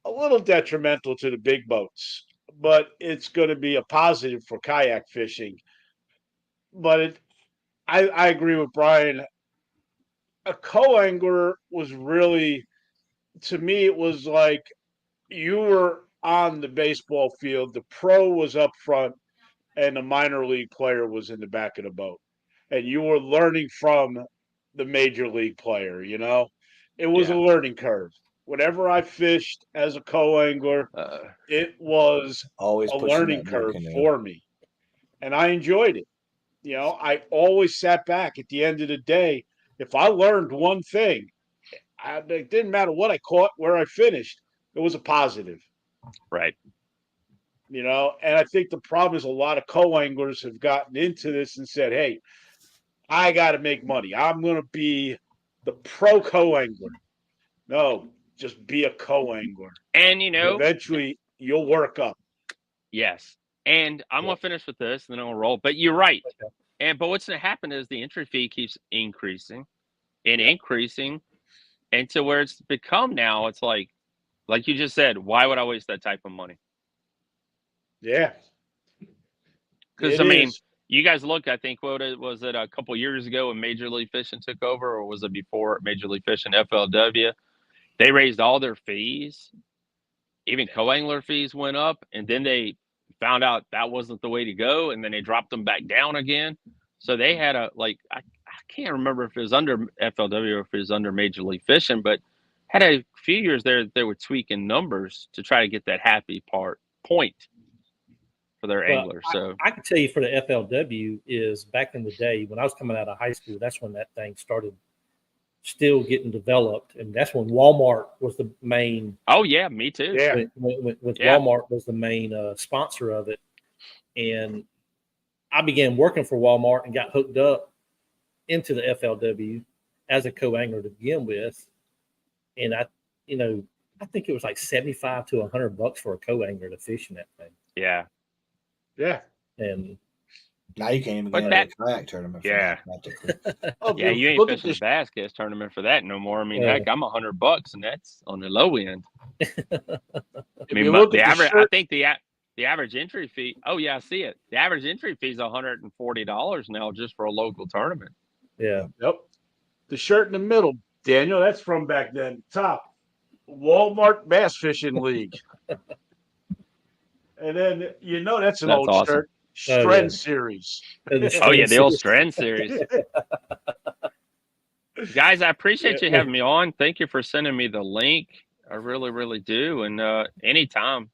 a little detrimental to the big boats, but it's going to be a positive for kayak fishing. But I agree with Brian. A co-angler was really, to me, it was like you were on the baseball field, the pro was up front, and the minor league player was in the back of the boat. And you were learning from the major league player, It was a learning curve. Whenever I fished as a co-angler, it was Always a pushing learning that curve canoe. for me. And I enjoyed it. I always sat back at the end of the day. If I learned one thing, it didn't matter what I caught, where I finished, it was a positive. Right. And I think the problem is a lot of co-anglers have gotten into this and said, hey, I got to make money. I'm going to be the pro co-angler. No, just be a co-angler. And, eventually you'll work up. Yes. And I'm going to finish with this and then I'm going to roll. But you're right. Okay. But what's going to happen is the entry fee keeps increasing and increasing. And to where it's become now, it's like you just said, why would I waste that type of money? Yeah. Because, I mean, you guys look, I think, was it a couple years ago when Major League Fishing took over, or was it before Major League Fishing, FLW? They raised all their fees. Even co-angler fees went up, and then they found out that wasn't the way to go, and then they dropped them back down again. So they had I can't remember if it was under FLW or if it was under Major League Fishing, but had a few years there they were tweaking numbers to try to get that happy point for their anglers. So I can tell you for the FLW is back in the day when I was coming out of high school, that's when that thing started still getting developed, and that's when Walmart was the main. Oh yeah, me too. Yeah, with Walmart was the main sponsor of it, and I began working for Walmart and got hooked up into the FLW as a co-angler to begin with, and I think it was like $75 to $100 for a co-angler to fish in that thing. Yeah. And now you can't even get into a kayak tournament. Yeah. Yeah, you ain't fishing the bass cast tournament for that no more. I mean, heck, I'm $100, and that's on the low end. I mean, I think the average entry fee. Oh yeah, I see it. The average entry fee is $140 now just for a local tournament. Yeah. Yep. The shirt in the middle, Daniel. That's from back then. Top Walmart Bass Fishing League. And then that's an old awesome. shirt. Stren series. Oh yeah, the old Stren series. Guys, I appreciate you having me on. Thank you for sending me the link. I really, really do. And anytime,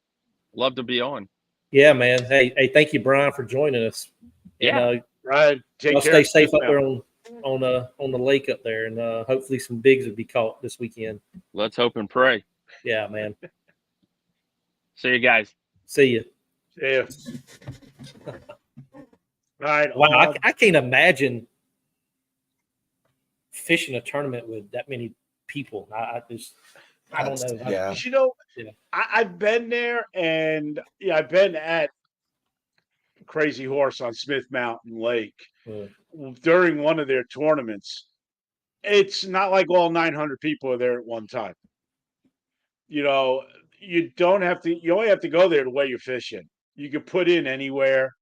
love to be on. Yeah, man. Hey, thank you, Brian, for joining us. Yeah, and, right. Y'all stay safe up there on the lake up there, and hopefully some bigs will be caught this weekend. Let's hope and pray. Yeah, man. See you guys. See you. Yeah. All right. Wow, I can't imagine fishing a tournament with that many people. I just I don't know. Yeah. You know, Yeah. I've been there, and yeah, I've been at Crazy Horse on Smith Mountain Lake Uh, during one of their tournaments. It's not like all 900 people are there at one time. You know, you don't have to. You only have to go there the way you're fishing. You can put in anywhere,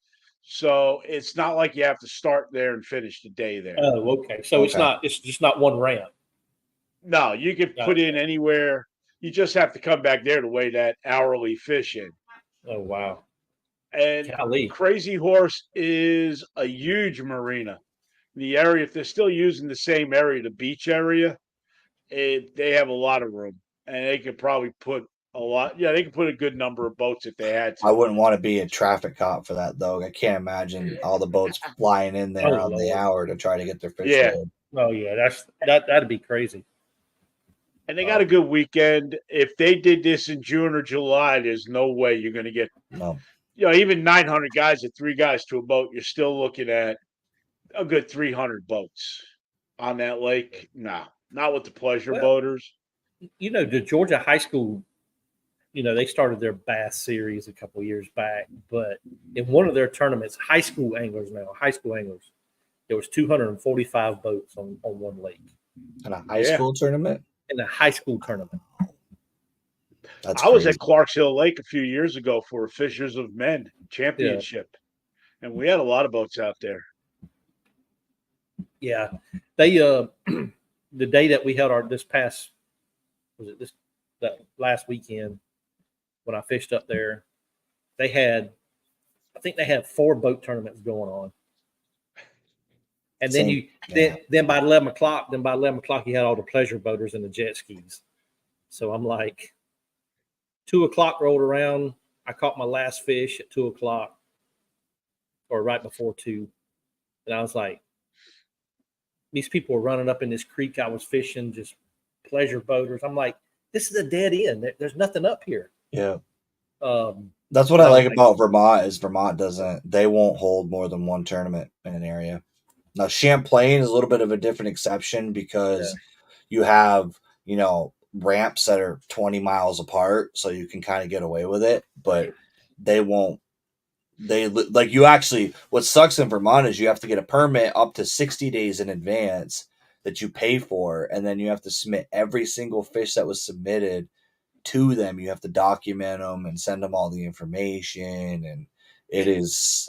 so it's not like you have to start there and finish the day there. oh, okay. So it's Okay. not. It's just not one ramp. No, you can put in Gotcha. anywhere. You just have to come back there to weigh that hourly fishing. Oh wow. And Golly. Crazy Horse is a huge marina. The area, if they're still using the same area, the beach area, they have a lot of room, and they could probably put a lot. Yeah, they could put a good number of boats if they had I to. wouldn't want to be a traffic cop for that though. I can't imagine all the boats flying in Oh there on the Lord. hour to try to get their fish Yeah, load. Oh yeah. That'd be crazy. and they got a good weekend. If they did this in June or July, there's no way you're going to get, No. even 900 guys at 3 guys to a boat. You're still looking at a good 300 boats on that lake. No, not with the pleasure Well, boaters. the Georgia high school, they started their bass series a couple of years back, but in one of their tournaments, high school anglers, there was 245 boats on one lake In a high school tournament? in a high school tournament. That's I was crazy. at Clarks Hill Lake a few years ago for a Fishers of Men Yeah. championship, and we had a lot of boats out there. Yeah. They the day that we held that last weekend when I fished up there, I think they had 4 boat tournaments going on. And then then by 11 o'clock, you had all the pleasure boaters and the jet skis. So I'm like, 2 o'clock rolled around. I caught my last fish at 2 o'clock or right before 2. And I was like, these people were running up in this creek I was fishing, just pleasure boaters. I'm like, this is a dead end. There's nothing up here. Yeah. Um, That's what I like about Vermont is Vermont they won't hold more than one tournament in an area. Now Champlain is a little bit of a different exception because you have, ramps that are 20 miles apart, so you can kind of get away with it, but they won't. What sucks in Vermont is you have to get a permit up to 60 days in advance that you pay for, and then you have to submit every single fish that was submitted to them. You have to document them and send them all the information, and it is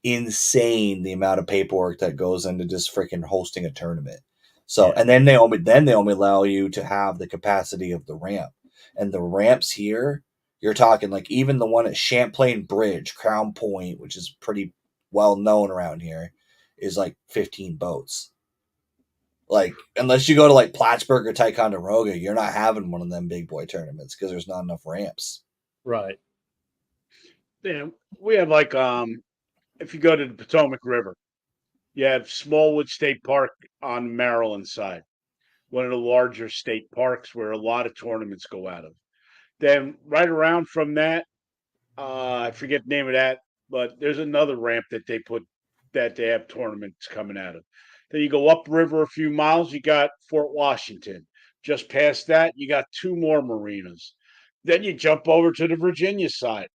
insane the amount of paperwork that goes into just freaking hosting a tournament. So, and then they only allow you to have the capacity of the ramp, and the ramps here, you're talking like even the one at Champlain Bridge, Crown Point, which is pretty well known around here, is like 15 boats. Like, unless you go to like Plattsburgh or Ticonderoga, you're not having one of them big boy tournaments because there's not enough ramps. Right. Yeah, we have like if you go to the Potomac River, you have Smallwood State Park on the Maryland side, one of the larger state parks where a lot of tournaments go out of. Then right around from that, I forget the name of that, but there's another ramp that they have tournaments coming out of. Then you go upriver a few miles, you got Fort Washington. Just past that, you got 2 more marinas. Then you jump over to the Virginia side.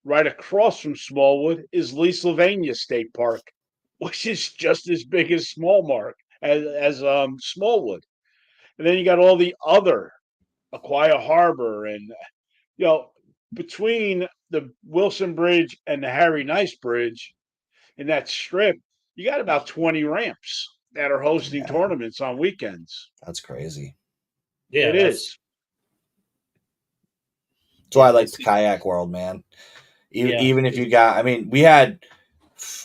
Right across from Smallwood is Lee Sylvania State Park, which is just as big as as Smallwood. And then you got all the other Aquia Harbor and between the Wilson Bridge and the Harry Nice Bridge in that strip, you got about 20 ramps that are hosting tournaments on weekends. That's crazy. Yeah, it is. That's why I like the kayak world, man. Even if you got, we had,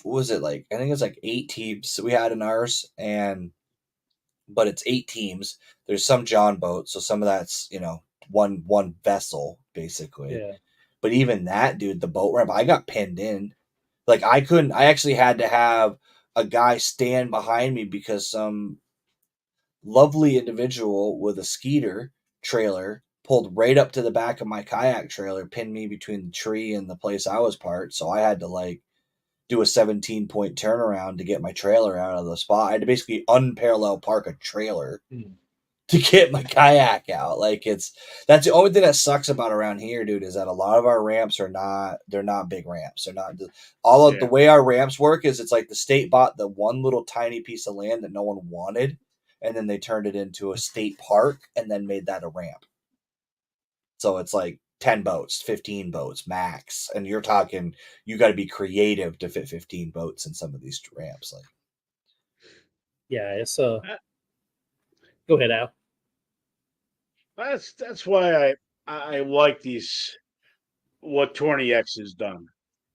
what was it like? I think it's like 8 teams we had in ours, but it's 8 teams. There's some John boats, so some of that's one vessel basically. Yeah. But even that, dude, the boat ramp, I got pinned in. Like I actually had to have a guy stand behind me because some lovely individual with a Skeeter trailer pulled right up to the back of my kayak trailer, pinned me between the tree and the place I was parked. So I had to do a 17-point turnaround to get my trailer out of the spot. I had to basically unparallel park a trailer to get my kayak out. Like that's the only thing that sucks about around here, dude, is that a lot of our ramps are they're not big ramps. They're not all of the way our ramps work is it's like the state bought the one little tiny piece of land that no one wanted, and then they turned it into a state park and then made that a ramp. So it's like 10 boats, 15 boats max. And you're talking you got to be creative to fit 15 boats in some of these ramps. Like, Yeah, it's go ahead, Al. That's why I like these what Tourney X has done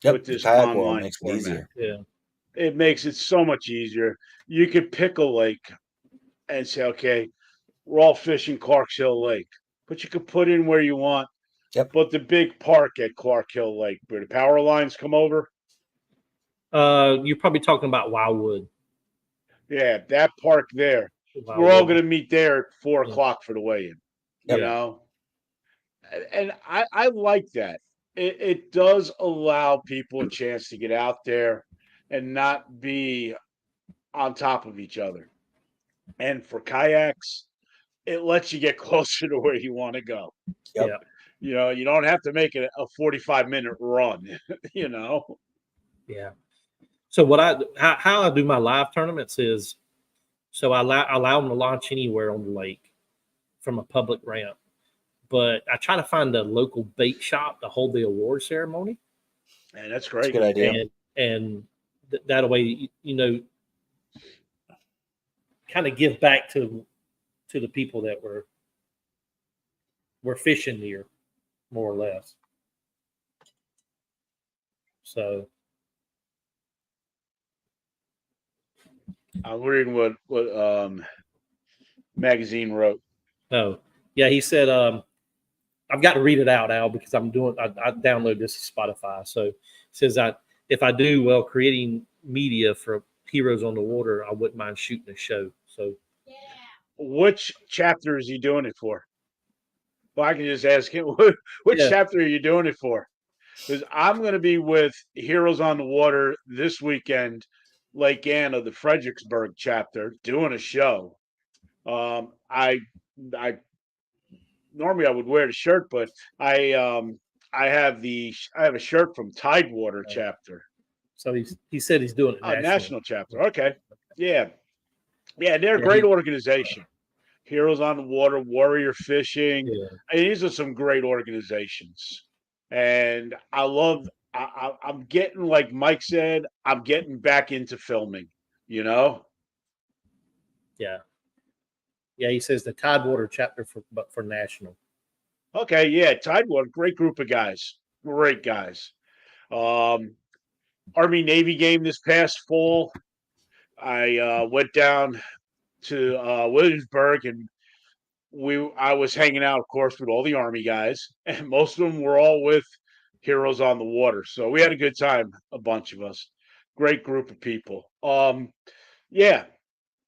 with the this kayak world online makes it format. easier. Yeah. It makes it so much easier. You could pick a lake and say, okay, we're all fishing Clark's Hill Lake, but you could put in where you want. Yep. But the big park at Clark Hill Lake, where the power lines come over, You're probably talking about Wildwood. yeah, that park there. We're all going to meet there at 4:00 for the weigh-in. You know, and I like that. It does allow people a chance to get out there and not be on top of each other. And for kayaks, it lets you get closer to where you want to go. Yep. Yeah. You know, you don't have to make it a 45-minute run, you know. Yeah. So how I do my live tournaments is, so I allow them to launch anywhere on the lake from a public ramp, but I try to find a local bait shop to hold the award ceremony. And that's That's a great. good idea. And that way, you know, kind of give back to the people that were fishing near, more or less. So I'm reading what magazine wrote. oh yeah, he said I've got to read it out, Al, because I download this to Spotify. So it says if I do well creating media for Heroes on the Water, I wouldn't mind shooting a show. So Which chapter is he doing it for? Well, I can just ask him, which chapter are you doing it for? Because I'm going to be with Heroes on the Water this weekend, Lake Anna, the Fredericksburg chapter, doing a show. I normally I would wear the shirt, but I have a shirt from Tidewater chapter. So he said he's doing it National chapter. Okay, yeah, they're a great organization. Heroes on the Water, Warrior Fishing. Yeah. I mean, these are some great organizations, and I love. I'm getting, like Mike said, I'm getting back into filming. You know. Yeah. Yeah, he says the Tidewater chapter for national. Okay, yeah, Tidewater, great group of guys, great guys. Army Navy game this past fall. I went down to Williamsburg, and I was hanging out, of course, with all the Army guys, and most of them were all with Heroes on the Water. So we had a good time, a bunch of us. Great group of people. Yeah,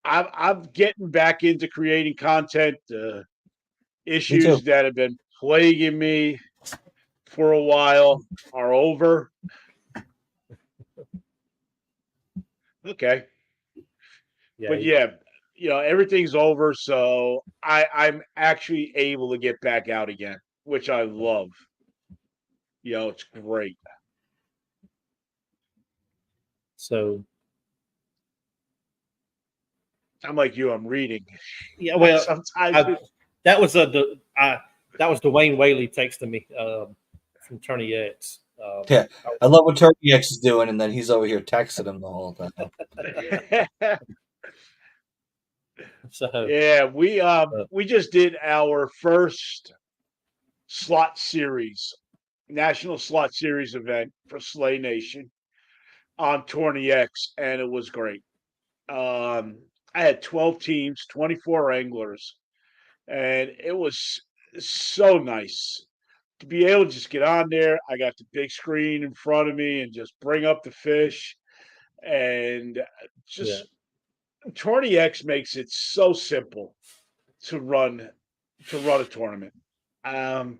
I'm getting back into creating content. Issues that have been plaguing me for a while are over. Okay. Yeah, But yeah, everything's over, so I'm actually able to get back out again, which I love. It's great. So I'm like you. I'm reading. yeah, well, sometimes that was Dwayne Whaley texting me from Tourney X. Yeah, I love what Turkey X is doing, and then he's over here texting him the whole time. So yeah, we just did our first slot series, national slot series event for Slay Nation on Tourney X, and it was great. I had 12 teams, 24 anglers, and it was so nice to be able to just get on there. I got the big screen in front of me and just bring up the fish, and just Tourney X makes it so simple to run a tournament. I'm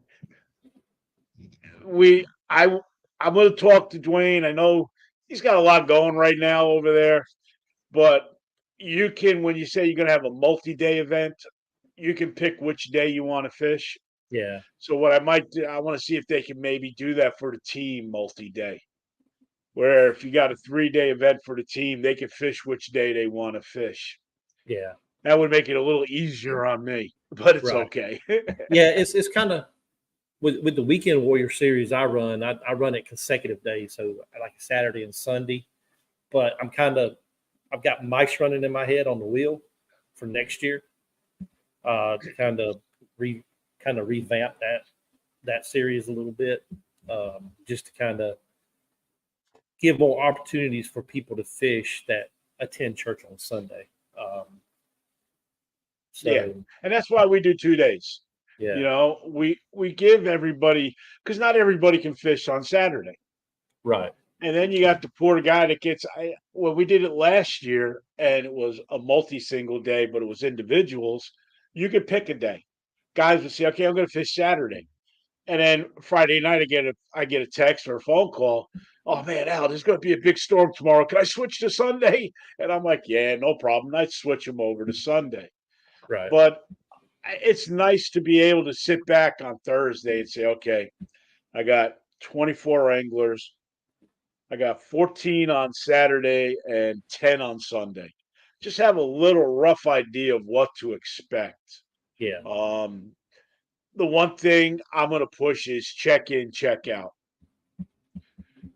going to talk to Dwayne. I know he's got a lot going right now over there, but you can, when you say you're going to have a multi-day event, you can pick which day you want to fish. Yeah. So what I might do, I want to see if they can maybe do that for the team multi-day, where if you got a 3-day event for the team, they can fish which day they want to fish. Yeah. That would make it a little easier on me, but it's Right. okay. Yeah. It's kind of with the Weekend Warrior series I run. I run it consecutive days, so like Saturday and Sunday. But I've got mice running in my head on the wheel for next year to kind of revamp that series a little bit, just to kind of give more opportunities for people to fish that attend church on Sunday. Yeah, So and that's why we do 2 days. yeah, We give everybody, because not everybody can fish on Saturday. right, And then you got the poor guy that gets. Well, we did it last year, and it was a multi-single day, but it was individuals. You could pick a day. Guys would say, "Okay, I'm going to fish Saturday," and then Friday night, I get a text or a phone call. Oh man, Al, there's going to be a big storm tomorrow. Can I switch to Sunday? And I'm like, yeah, no problem. I'd switch them over to Sunday. right, But it's nice to be able to sit back on Thursday and say, okay, I got 24 anglers. I got 14 on Saturday and 10 on Sunday. Just have a little rough idea of what to expect. yeah, Um, the one thing I'm going to push is check in, check out.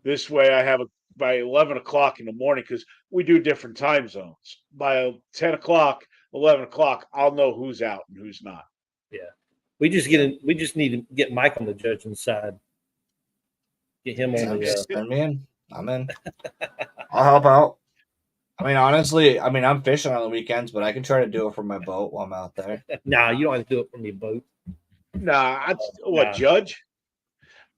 This way I have by 11 o'clock in the morning, because we do different time zones. By 10 o'clock, 11 o'clock, I'll know who's out and who's not. yeah. We just need to get Mike on the judging side. Get him on the. Send me in. I'm in. I'll help out. I mean, honestly, I'm fishing on the weekends, but I can try to do it from my boat while I'm out there. Nah, you don't have to do it from your boat. Nah, Nah. judge?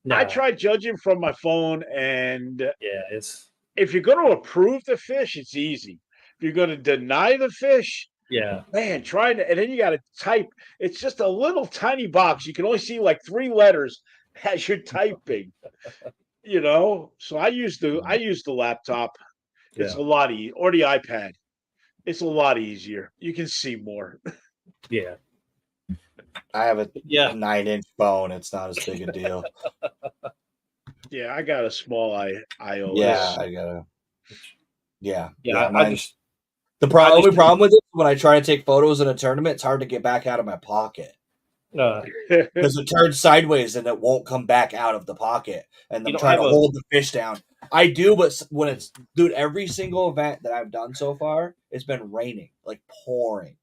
Nah, I tried judging from my phone, and yeah, it's if you're going to approve the fish, it's easy. If you're going to deny the fish, yeah, man, trying to, and then you got to type. It's just a little tiny box. You can only see like 3 letters as you're typing. So I use the laptop. It's yeah, a lot easier, or the iPad. It's a lot easier. You can see more. yeah, I have a yeah. 9-inch phone. It's not as big a deal. Yeah, I got a small iOS. Yeah, I gotta. Yeah, Yeah, mine's the I just only problem with it is when I try to take photos in a tournament, it's hard to get back out of my pocket uh, because it turns sideways and it won't come back out of the pocket. And you I'm don't trying have to a hold the fish down. I do, but when it's dude, every single event that I've done so far, it's been raining, like pouring.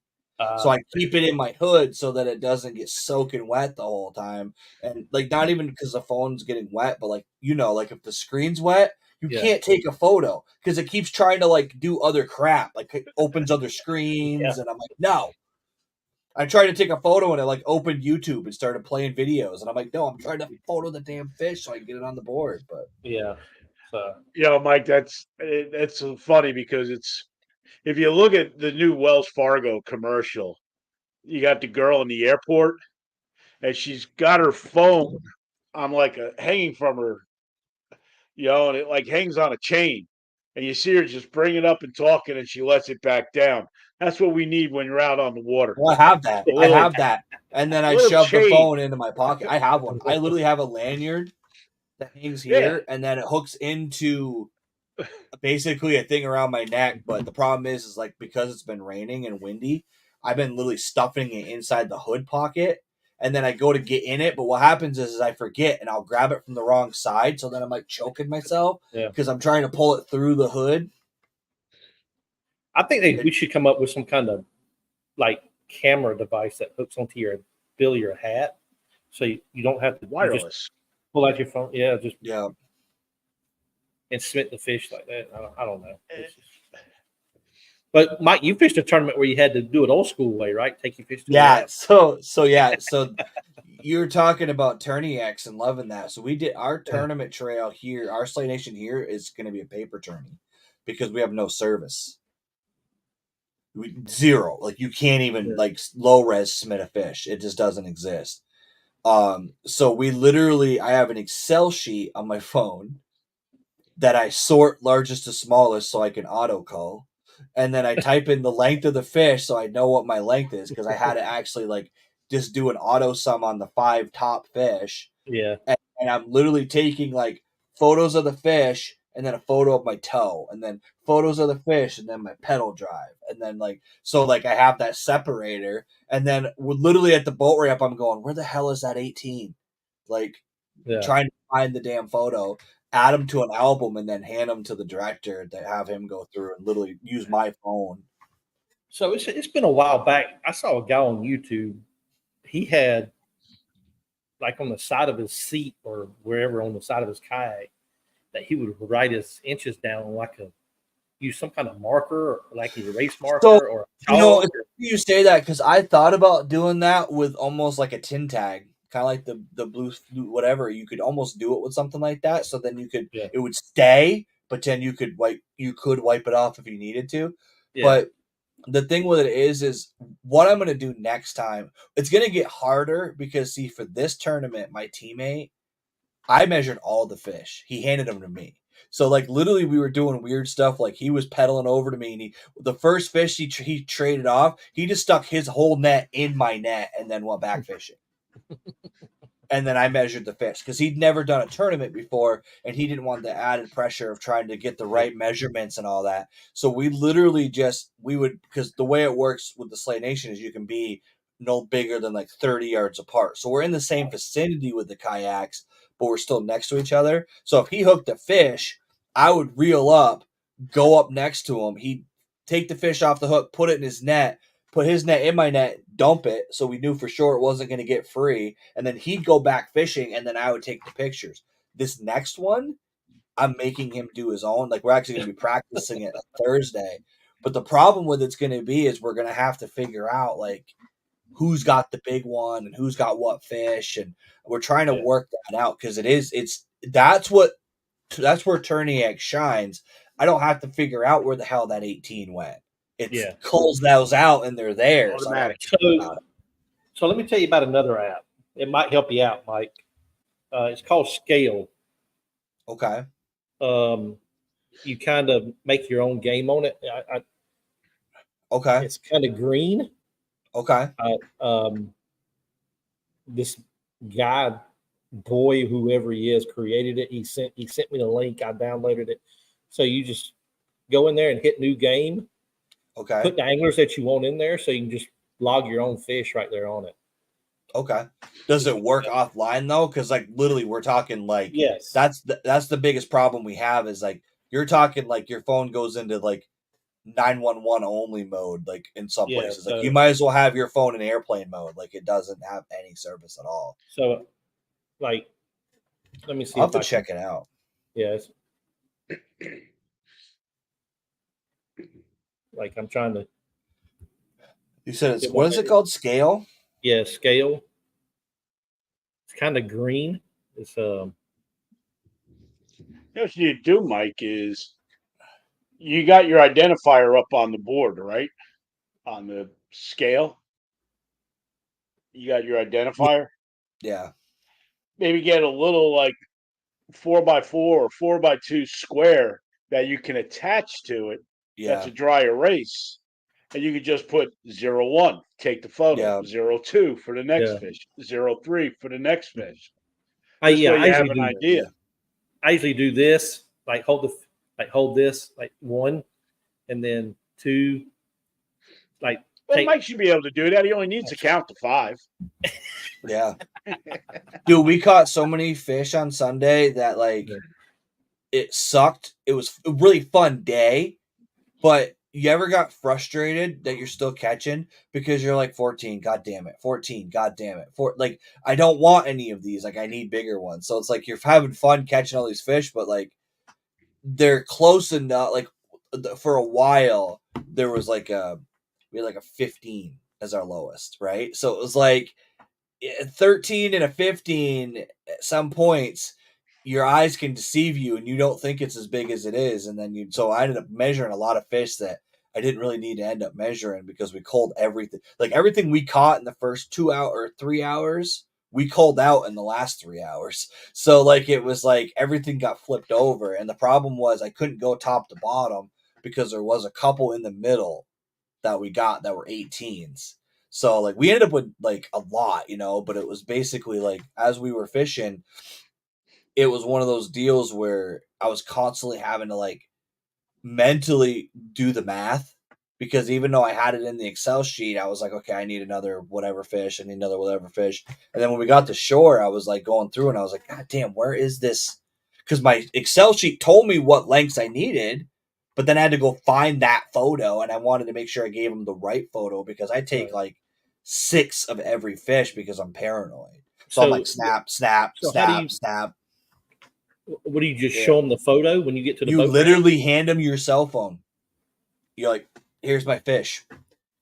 So I keep it in my hood so that it doesn't get soaking wet the whole time. And like not even because the phone's getting wet, but like like if the screen's wet, you Yeah. can't take a photo because it keeps trying to like do other crap, like it opens other screens, Yeah. and I'm like, no. I tried to take a photo and it like opened YouTube and started playing videos, and I'm like, no, I'm trying to photo the damn fish so I can get it on the board. But yeah. So Mike, that's so funny because it's if you look at the new Wells Fargo commercial, you got the girl in the airport and she's got her phone on like a hanging from her, and it like hangs on a chain. And you see her just bring it up and talking, and she lets it back down. That's what we need when you're out on the water. well, I have that. A little, And then I little shove the chain. phone into my pocket. I have one. I literally have a lanyard that hangs Yeah. here, and then it hooks into basically a thing around my neck. But the problem is like because it's been raining and windy, I've been literally stuffing it inside the hood pocket, and then I go to get in it. But what happens is I forget, and I'll grab it from the wrong side, so then I'm like choking myself because I'm trying to pull it through the hood. I think we should come up with some kind of like camera device that hooks onto your bill of your hat, so you don't have to Wireless. just pull out your phone. Yeah, just Yeah. and spit the fish like that. I don't know. But Mike, you fished a tournament where you had to do it old school way, right? Take your fish to the Yeah. net. So you're talking about Tourney-X and loving that. So we did our tournament trail here. Our Slay Nation here is going to be a paper tourney because we have no service. Zero. Like you can't even like low res submit a fish. It just doesn't exist. So I have an Excel sheet on my phone that I sort largest to smallest so I can auto call. and then I type in the length of the fish so I know what my length is, because I had to actually like just do an auto sum on the 5 top fish. Yeah. And I'm literally taking like photos of the fish and then a photo of my toe and then photos of the fish and then my pedal drive. And then like, so like I have that separator, and then we're literally at the boat ramp. I'm going, where the hell is that 18? Like Yeah. trying to find the damn photo, add them to an album, and then hand them to the director to have him go through and literally use my phone. So it's been a while back. I saw a guy on YouTube. He had like on the side of his seat or wherever on the side of his kayak that he would write his inches down on like use some kind of marker or like an erase marker So, or a you know, chalk. you say that because I thought about doing that with almost like a tin tag, kind of like the blue whatever. You could almost do it with something like that, so then you could it would stay, but then you could wipe it off if you needed to. Yeah. But the thing with it is what I'm going to do next time. It's going to get harder because see, for this tournament, my teammate, I measured all the fish. He handed them to me. So like literally we were doing weird stuff. Like he was pedaling over to me, and the first fish he traded off, he just stuck his whole net in my net and then went back fishing. And then I measured the fish because he'd never done a tournament before, and he didn't want the added pressure of trying to get the right measurements and all that. So we literally because the way it works with the Slay Nation is you can be no bigger than like 30 yards apart. So we're in the same vicinity with the kayaks, but we're still next to each other. So if he hooked a fish, I would reel up, go up next to him. He'd take the fish off the hook, put it in his net, put his net in my net, dump it, so we knew for sure it wasn't going to get free, and then he'd go back fishing, and then I would take the pictures. This next one, I'm making him do his own. Like, we're actually going to be practicing it on Thursday. But the problem with it's going to be is we're going to have to figure out, like, who's got the big one and who's got what fish, and we're trying to work that out because that's where Turniak shines. I don't have to figure out where the hell that 18 went. It calls those out and they're there. Automatic. So let me tell you about another app. It might help you out, Mike. It's called Scale. Okay. You kind of make your own game on it. Okay. It's kind of green. Okay. This guy, boy, whoever he is, created it. He sent me the link. I downloaded it. So you just go in there and hit new game. Okay. Put the anglers that you want in there, so you can just log your own fish right there on it. Okay. Does it work offline though? Because like literally, we're talking like yes. That's the biggest problem we have is like you're talking like your phone goes into like 911 only mode, like in some places. Like you might as well have your phone in airplane mode. Like it doesn't have any service at all. So, like, let me see. I'll have to check it out. Yes. Like I'm trying to. You said it's what is it called? Scale? Yeah, Scale. It's kind of green. It's What you do, Mike, is you got your identifier up on the board, right? On the scale. You got your identifier. Yeah. Maybe get a little like 4x4 or 4x2 square that you can attach to it. Yeah. That's a dry erase. And you could just put 01, take the photo. 02 for the next fish. 03 for the next fish. I have an idea. I usually do this, like hold this, like 1, and then 2, like. Well, Mike should be able to do that. He only needs to count to 5. Yeah. Dude, we caught so many fish on Sunday that like it sucked. It was a really fun day, but you ever got frustrated that you're still catching because you're like 14, god damn it, 14, god damn it. Like I don't want any of these. Like I need bigger ones. So it's like you're having fun catching all these fish, but like they're close enough. Like for a while, there was like we had like a 15 as our lowest, right? So it was like 13 and a 15 at some points your eyes can deceive you and you don't think it's as big as it is, and then so I ended up measuring a lot of fish that I didn't really need to end up measuring because we culled everything. Like everything we caught in the first 2 hours or 3 hours, we culled out in the last 3 hours. So like it was like everything got flipped over, and the problem was I couldn't go top to bottom because there was a couple in the middle that we got that were 18s. So like we ended up with like a lot, but it was basically like as we were fishing, it was one of those deals where I was constantly having to like mentally do the math, because even though I had it in the Excel sheet, I was like, okay, I need another whatever fish. I need another whatever fish. And then when we got to shore, I was like going through and I was like, God damn, where is this? Because my Excel sheet told me what lengths I needed, but then I had to go find that photo, and I wanted to make sure I gave him the right photo because I take like 6 of every fish because I'm paranoid. So I'm like, snap, snap, so how do snap, you, snap. what do you just Yeah. show them the photo when you get to the You boat? literally hand them your cell phone. You're like, here's my fish.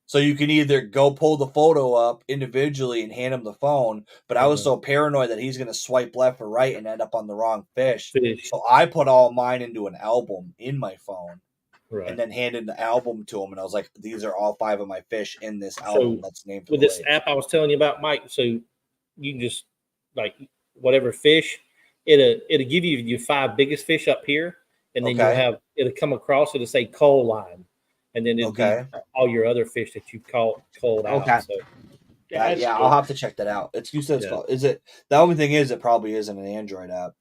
So you can either go pull the photo up individually and hand him the phone, but I was so paranoid that he's going to swipe left or right and end up on the wrong fish. So I put all mine into an album in my phone, and then handed the album to him, and I was like, these are all 5 of my fish in this album that's named for with the this lake. app I was telling you about, Mike, so you can just like whatever fish, it'll give you your 5 biggest fish up here, and then it'll come across, it'll say coal line, and then it'll be all your other fish that you caught cold out. So I'll have to check that out. You said it's called. Is it, the only thing is it probably isn't an Android app.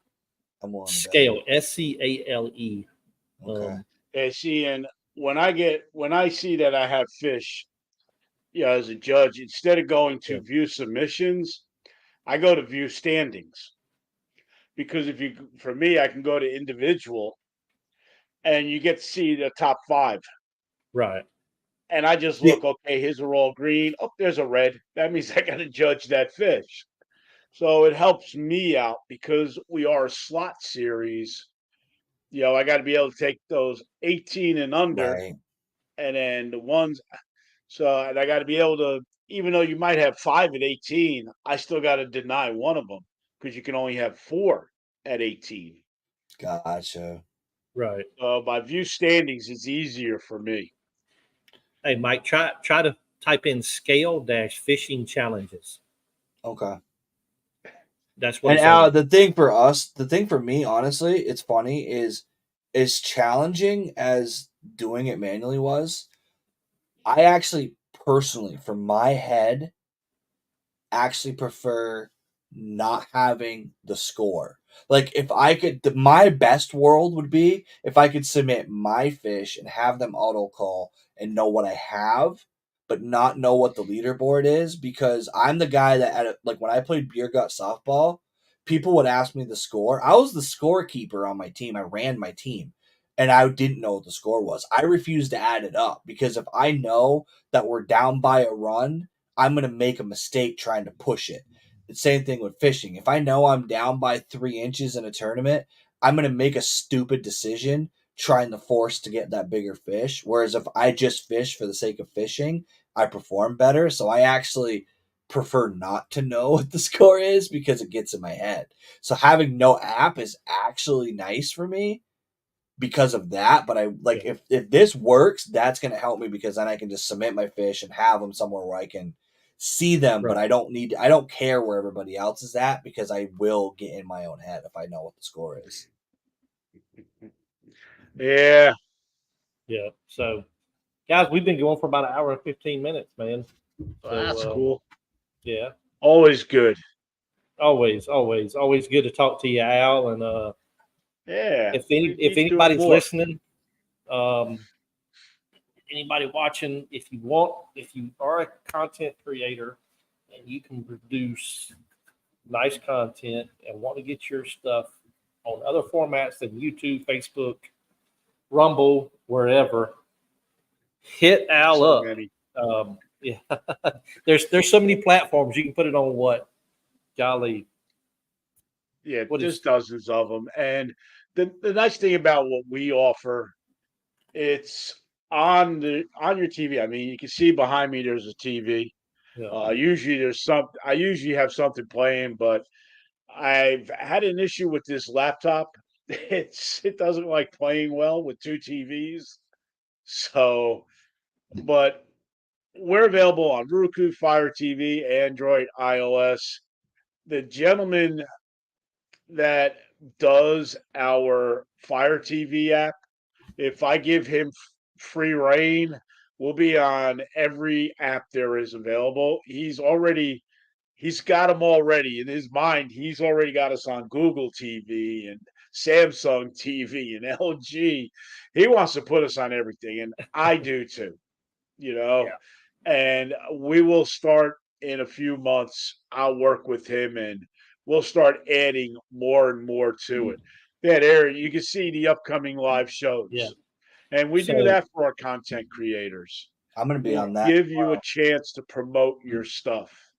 I'm willing to Scale, SCALE. Okay. And see, and when I see that I have fish, as a judge, instead of going to view submissions, I go to view standings. Because for me, I can go to individual, and you get to see the top 5. Right. And I just look, okay, his are all green. Oh, there's a red. That means I got to judge that fish. So it helps me out because we are a slot series. I got to be able to take those 18 and under, and then the ones. So, and I got to be able to, even though you might have 5 at 18, I still got to deny one of them because you can only have 4 at 18. Gotcha. Right. By view standings, it's easier for me. Hey, Mike, try to type in scale-fishing challenges. Okay. That's what. And the thing for me, honestly, it's funny, is as challenging as doing it manually was, I actually personally, from my head, actually prefer not having the score. Like if I could, my best world would be if I could submit my fish and have them auto call and know what I have, but not know what the leaderboard is, because I'm the guy that like when I played beer gut softball, people would ask me the score. I was the scorekeeper on my team. I ran my team, and I didn't know what the score was. I refused to add it up because if I know that we're down by a run, I'm going to make a mistake trying to push it. The same thing with fishing. If I know I'm down by 3 inches in a tournament, I'm going to make a stupid decision trying to force to get that bigger fish. Whereas if I just fish for the sake of fishing, I perform better. So I actually prefer not to know what the score is because it gets in my head. So having no app is actually nice for me because of that. But I like, if this works, that's going to help me because then I can just submit my fish and have them somewhere where I can see them. But I don't care where everybody else is at because I will get in my own head if I know what the score is. Yeah. Yeah. So, guys, we've been going for about an hour and 15 minutes, man. So, that's cool. Yeah. Always good. Always good to talk to you, Al. And if anybody's listening, anybody watching, if you are a content creator and you can produce nice content and want to get your stuff on other formats than YouTube, Facebook, Rumble, wherever, hit Al up. Yeah, there's so many platforms you can put it on. What, golly, yeah, there's dozens of them. And the nice thing about what we offer, it's on your TV. I mean, you can see behind me there's a TV. Usually I usually have something playing, but I've had an issue with this laptop. It doesn't like playing well with 2 TVs. So, but we're available on Roku, Fire TV, Android, iOS. The gentleman that does our Fire TV app, if I give him free reign. We'll be on every app there is available. He's got them already in his mind. He's already got us on Google TV and Samsung TV and LG. He wants to put us on everything, and I do too. You know, Yeah. and we will start in a few months. I'll work with him, and we'll start adding more and more to it. That area, you can see the upcoming live Yeah. shows, and we do So that for our content creators. I'm going to be We'll on that. give you a chance to promote your stuff.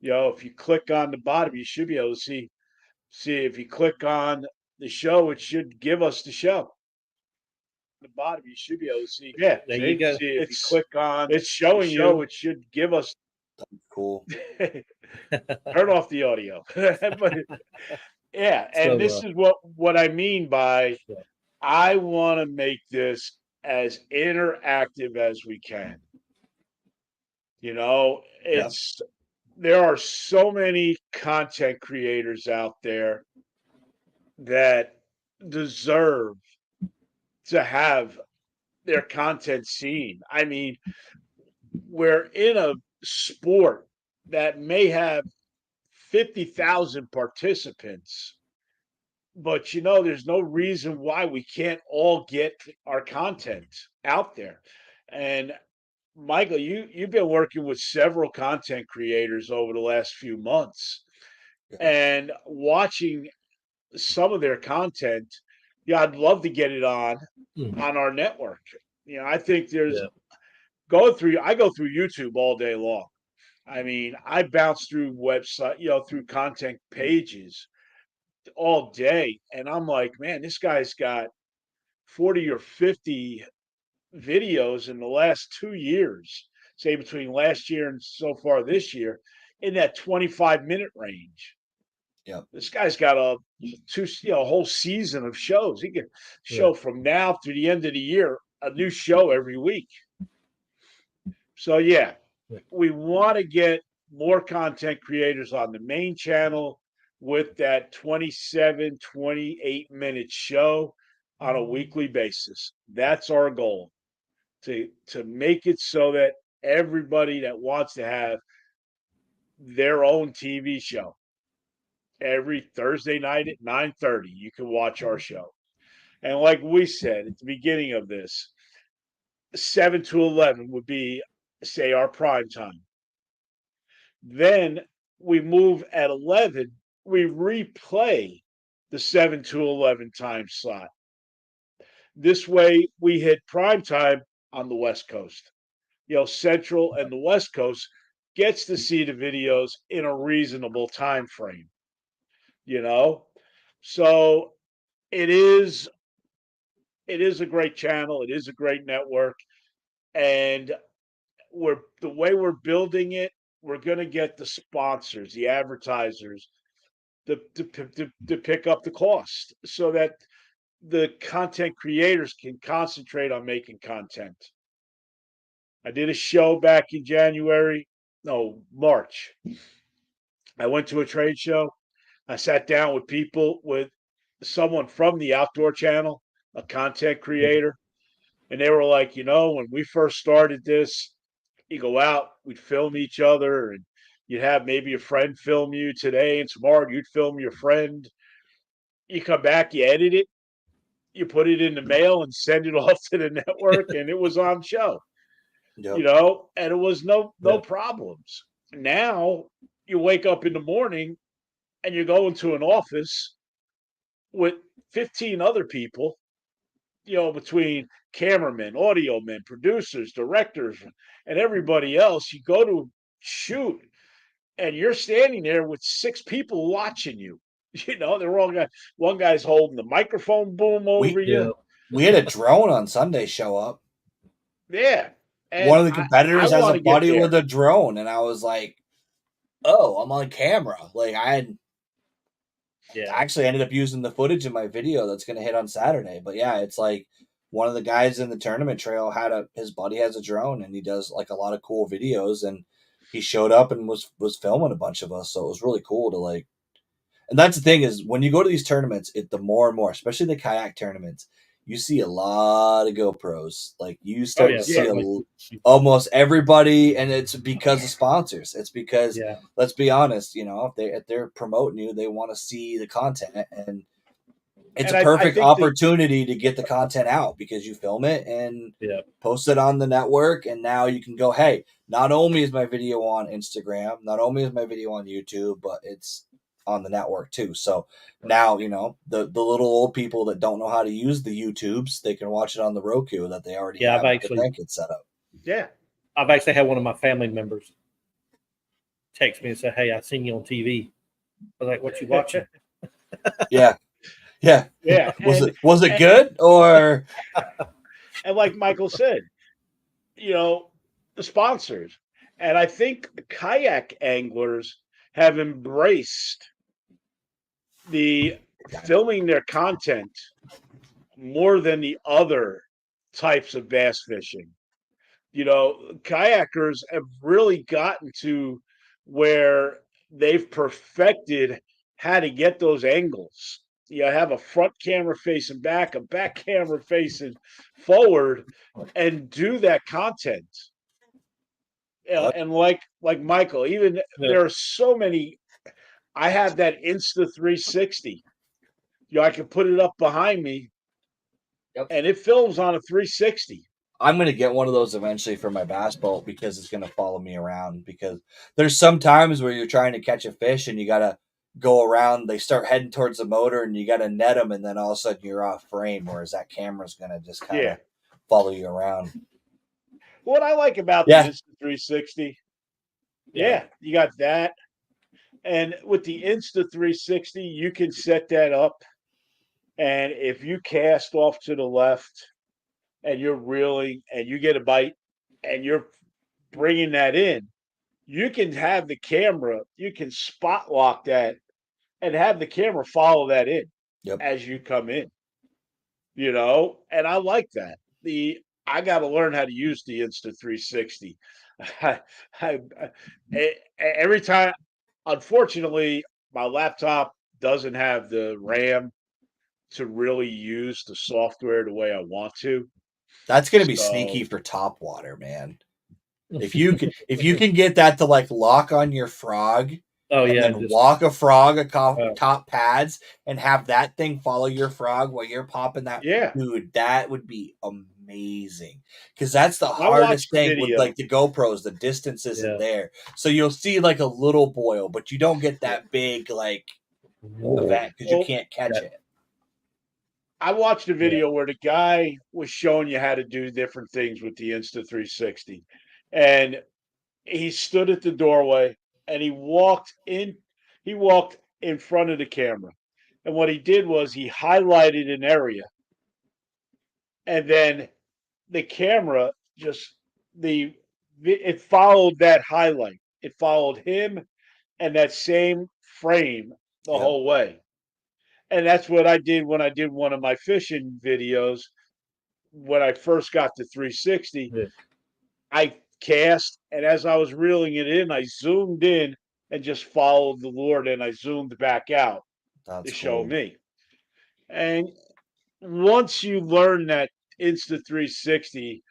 If you click on the bottom, you should be able to see. See, if you click on the show, it should give us the show. The bottom, you should be able to see. Yeah, there you go. see, if you click on, it's showing you. It should give us. Cool. Turn off the audio. But yeah, and So, this is what I mean by yeah. I want to make this as interactive as we can. It's there are so many content creators out there that deserve to have their content seen. I mean, we're in a sport that may have 50,000 participants, but there's no reason why we can't all get our content out there. And Michael, you've been working with several content creators over the last few months Yeah. and watching some of their content. Yeah, I'd love to get it on our network. I think there's Yeah. I go through YouTube all day long. I mean, I bounce through through content pages all day, and I'm like, man, this guy's got 40 or 50 videos in the last 2 years, say between last year and so far this year, in that 25-minute range. Yep. This guy's got a whole season of shows. He can show from now through the end of the year a new show every week. So yeah, we want to get more content creators on the main channel with that 27, 28-minute show on a weekly basis. That's our goal, to make it so that everybody that wants to have their own TV show every Thursday night at 9:30, you can watch our show. And like we said at the beginning of this, 7 to 11 would be, say, our prime time. Then we move at 11, we replay the 7 to 11 time slot. This way we hit prime time on the West Coast. Central and the West Coast gets to see the videos in a reasonable time frame. So it is a great channel, it is a great network, and the way we're building it, we're going to get the sponsors, the advertisers, to pick up the cost so that the content creators can concentrate on making content. I did a show back in March. I went to a trade show. I sat down with someone from the Outdoor Channel, a content creator, and they were like, when we first started this, you go out, we'd film each other, and you'd have maybe a friend film you today, and tomorrow you'd film your friend. You come back, you edit it, you put it in the mail and send it off to the network, and it was on show. Yep. And it was no problems. Now you wake up in the morning and you go into an office with 15 other people, between cameramen, audio men, producers, directors, and everybody else. You go to shoot and you're standing there with 6 people watching you. They're all one guy's holding the microphone boom over you. We had a drone on Sunday show up. Yeah. And one of the competitors has a buddy with a a drone, and I was like, "Oh, I'm on camera." Like I actually ended up using the footage in my video that's going to hit on Saturday. But yeah, it's like one of the guys in the tournament trail his buddy has a drone, and he does like a lot of cool videos, and he showed up and was filming a bunch of us, so it was really cool to like. And that's the thing is when you go to these tournaments, the more and more, especially the kayak tournaments, you see a lot of GoPros. Like you start yeah, to see certainly. almost everybody, and it's because of sponsors. It's because Yeah. let's be honest, if they're promoting you, they want to see the content, and it's And a I perfect think opportunity to get the content out because you film it and Yeah. post it on the network, and now you can go, hey, not only is my video on Instagram, not only is my video on YouTube, but it's on the network too. So now, the little old people that don't know how to use the YouTubes, they can watch it on the Roku that they already Yeah, have the grandkids set up. yeah. I've actually had one of my family members text me and say, "Hey, I seen you on TV." I was like, "What you watching?" Yeah. Yeah. Yeah. Was it And, good or and like Michael said, the sponsors. And I think the kayak anglers have embraced the filming their content more than the other types of bass fishing. Kayakers have really gotten to where they've perfected how to get those angles. You have a front camera facing back, a back camera facing forward, and do that content. And like Michael, even Yeah. there are so many. I have that Insta 360. I can put it up behind me, Yep. and it films on a 360. I'm gonna get one of those eventually for my bass boat because it's gonna follow me around. Because there's some times where you're trying to catch a fish and you gotta go around. They start heading towards the motor and you gotta net them, and then all of a sudden you're off frame. Whereas that camera's gonna just kind Yeah. of follow you around. What I like about the Yeah, Insta 360, Yeah. you got that. And with the Insta 360, you can set that up. And if you cast off to the left and you're reeling and you get a bite and you're bringing that in, you can have the camera, you can spot lock that and have the camera follow that in yep. as you come in, and I like that. I got to learn how to use the Insta 360. I, I, every time, unfortunately, my laptop doesn't have the RAM to really use the software the way I want to. That's gonna be So sneaky for top water, man. If you can get that to like lock on your frog Oh and yeah, then just walk a frog uh, top pads and have that thing follow your frog while you're popping that, yeah, dude, that would be amazing. Because that's the I hardest watched a thing with video. like the GoPros, the distance isn't yeah. there. So you'll see like a little boil, but you don't get that big like event because you Well, can't catch Yeah. it. I watched a Yeah. video where the guy was showing you how to do different things with the Insta 360, and he stood at the doorway and he walked in. He walked in front of the camera, and what he did was he highlighted an area, and then the camera just the it followed that highlight. It followed him and that same frame the Yep. whole way. And that's what I did when I did one of my fishing videos. When I first got to 360, Yeah. I cast, and as I was reeling it in, I zoomed in and just followed the Lord, and I zoomed back out to That's show cool. me. And once you learn that Insta 360,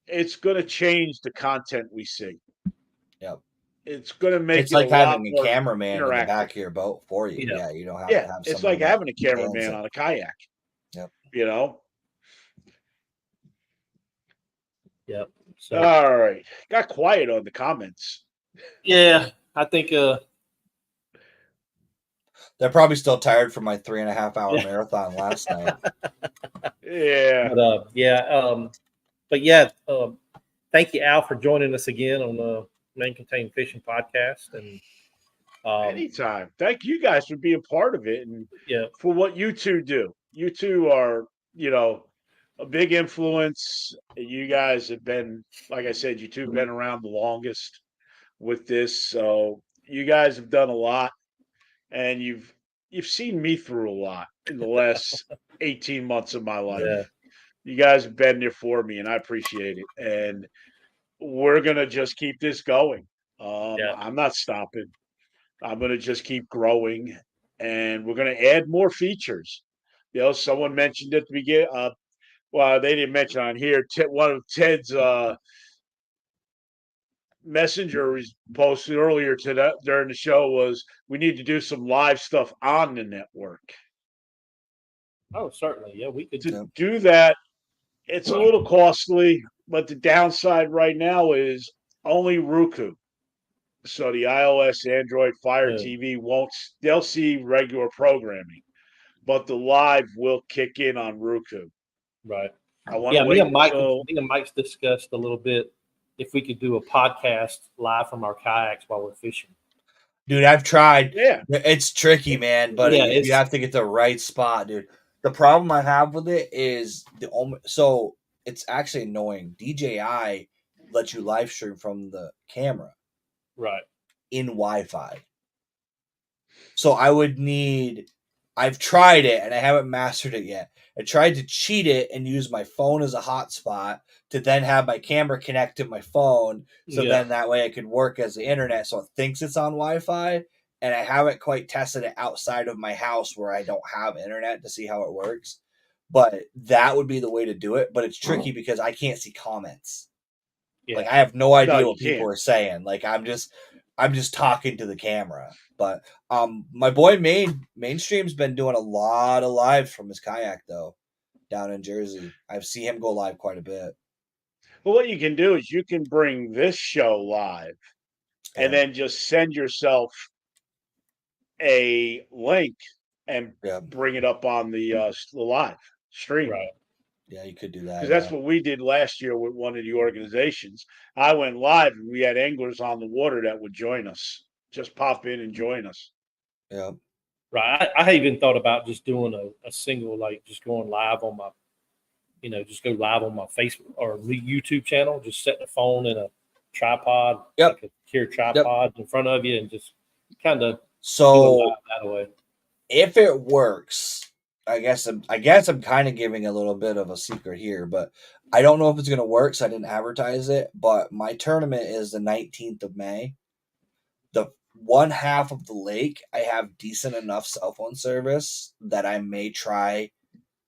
it's going to change the content we see. Yep. It's going to make It's it a like lot having a more cameraman in the interactive. back of your boat for you. Yeah. Yeah, you don't have to Yeah, have it's somebody like that having a pans cameraman it. on a kayak, Yep. you know? Yeah. So All right. Got quiet on the comments. yeah, I think They're probably still tired from my 3.5 hour yeah. marathon last night. Yeah. But but yeah, thank you, Al, for joining us again on the Main Contained Fishing Podcast. And Anytime. Thank you guys for being part of it and yeah, for what you two do. You two are, a big influence. You guys have been, like I said, you two have been around the longest with this. So you guys have done a lot, and you've seen me through a lot in the last 18 months of my yeah, life. You guys have been there for me, and I appreciate it. And we're gonna just keep this going. yeah, I'm not stopping. I'm going to just keep growing, and we're going to add more features. Someone mentioned at the beginning. Well, they didn't mention on here. One of Ted's messenger posted earlier during the show was we need to do some live stuff on the network. Oh, certainly. Yeah, we could. To do that, it's a little costly, but the downside right now is only Roku. So the iOS, Android, Fire TV won't. They'll see regular programming, but the live will kick in on Roku. Right. I want to wait until me and Mike's discussed a little bit if we could do a podcast live from our kayaks while we're fishing. Dude, I've tried. Yeah. It's tricky, man, but Yeah, you have to get the right spot, dude. The problem I have with it is so it's actually annoying. DJI lets you live stream from the camera Right. in Wi-Fi. So I would need. I've tried it and I haven't mastered it yet. I tried to cheat it and use my phone as a hotspot to then have my camera connect to my phone. So then that way I could work as the internet. So it thinks it's on Wi-Fi. And I haven't quite tested it outside of my house where I don't have internet to see how it works. But that would be the way to do it. But it's tricky because I can't see comments. Yeah. Like I have no idea what people are saying. Like I'm just talking to the camera. But my boy Mainstream's been doing a lot of lives from his kayak though, down in Jersey. I've seen him go live quite a bit. Well, what you can do is you can bring this show live and then just send yourself a link and bring it up on the live stream. Right. Yeah, you could do that. Because that's what we did last year with one of the organizations. I went live and we had anglers on the water that would join us. Just pop in and join us. Yeah. Right. I even thought about just doing a single, like just going live on my, just go live on my Facebook or YouTube channel. Just set the phone in a tripod, like a secure tripod in front of you, and just kind of so that way. If it works, I guess I'm kind of giving a little bit of a secret here, but I don't know if it's going to work, so I didn't advertise it. But my tournament is the 19th of May. The one half of the lake, I have decent enough cell phone service that I may try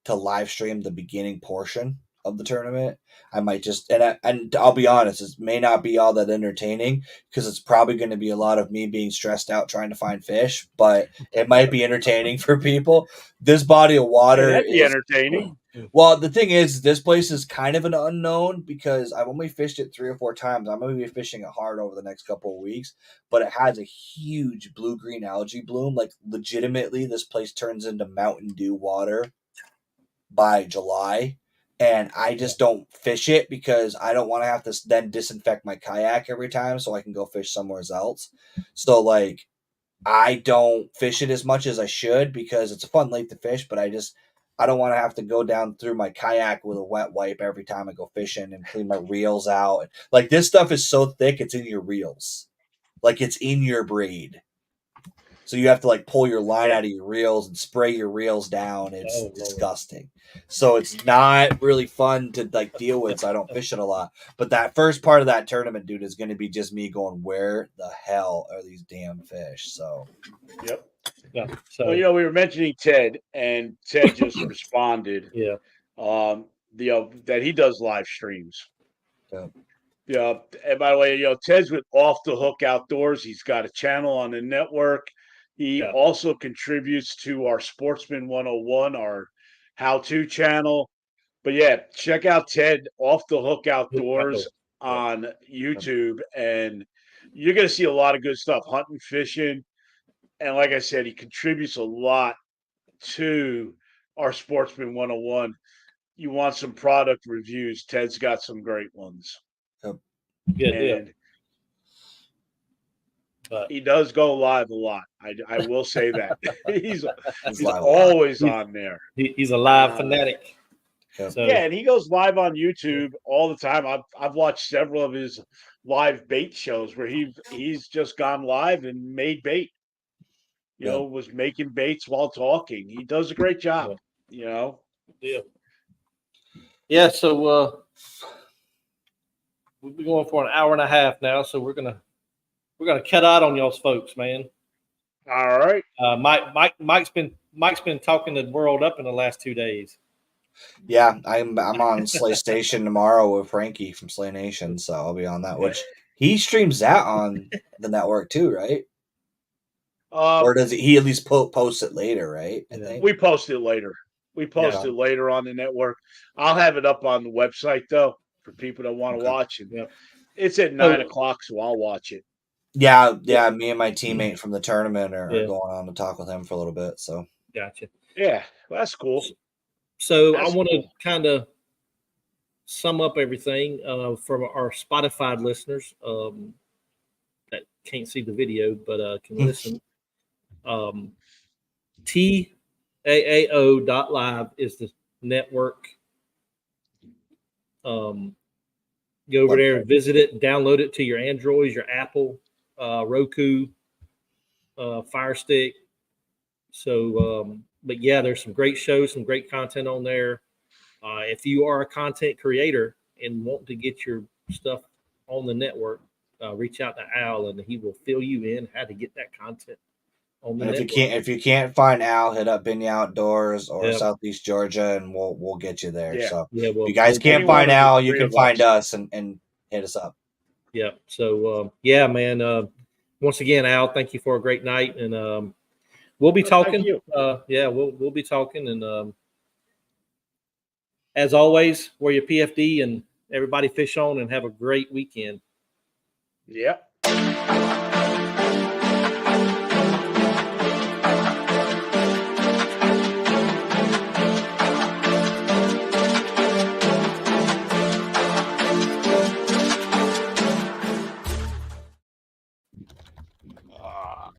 to live stream the beginning portion of the tournament. I might just and I'll be honest, it may not be all that entertaining because it's probably going to be a lot of me being stressed out trying to find fish, but it might be entertaining for people. This body of water is entertaining. Well, the thing is, this place is kind of an unknown because I've only fished it 3 or 4 times. I'm going to be fishing it hard over the next couple of weeks, but it has a huge blue-green algae bloom. Like, legitimately, this place turns into Mountain Dew water by July, and I just don't fish it because I don't want to have to then disinfect my kayak every time so I can go fish somewhere else. So, like, I don't fish it as much as I should because it's a fun lake to fish, but I don't want to have to go down through my kayak with a wet wipe every time I go fishing and clean my reels out. Like, this stuff is so thick, it's in your reels. Like, it's in your braid. So you have to, like, pull your line out of your reels and spray your reels down. It's disgusting. So it's not really fun to, like, deal with, so I don't fish it a lot. But that first part of that tournament, dude, is going to be just me going, where the hell are these damn fish? So, yep. Yeah. So, well, we were mentioning Ted, and Ted just responded. Yeah. That he does live streams. Yeah. Yeah. And by the way, Ted's with Off the Hook Outdoors. He's got a channel on the network. He also contributes to our Sportsman 101, our how-to channel. But yeah, check out Ted Off the Hook Outdoors on YouTube, and you're going to see a lot of good stuff, hunting, fishing. And like I said, he contributes a lot to our Sportsman 101. You want some product reviews, Ted's got some great ones. Good. But he does go live a lot. I will say that. he's always on there. He's a live fanatic. So. Yeah, and he goes live on YouTube all the time. I've watched several of his live bait shows where he's just gone live and made bait. Was making baits while talking. He does a great job. Yeah. Yeah. So we'll be going for an hour and a half now. So we're gonna cut out on y'all's folks, man. All right. Mike's been Mike's been talking the world up in the last 2 days. Yeah, I'm on Slay Station tomorrow with Frankie from Slay Nation, so I'll be on that. Which he streams that on the network too, right? Or does he at least post it later? Right? I think We post it later. We post it later on the network. I'll have it up on the website though for people that want to watch it. Yep. It's at 9:00, so I'll watch it. Yeah. Me and my teammate from the tournament are Yeah. going on to talk with him for a little bit. So Gotcha. Yeah, well, that's cool. So That's I want to cool. kind of sum up everything from our Spotify listeners that can't see the video but can listen. TAAO.live is the network. Go over there and visit it, download it to your Androids, your Apple, Roku, Fire Stick. So, but yeah, there's some great shows, some great content on there. If you are a content creator and want to get your stuff on the network, reach out to Al and he will fill you in how to get that content on the network. If you can't find Al, hit up Binya Outdoors or Southeast Georgia, and we'll get you there. Yeah. So Yeah, well, if you guys can't find Al, you can find us and hit us up. Yeah. So yeah, man. Once again, Al, thank you for a great night, and we'll be talking. Yeah, we'll be talking, and as always, wear your PFD and everybody fish on and have a great weekend. Yep.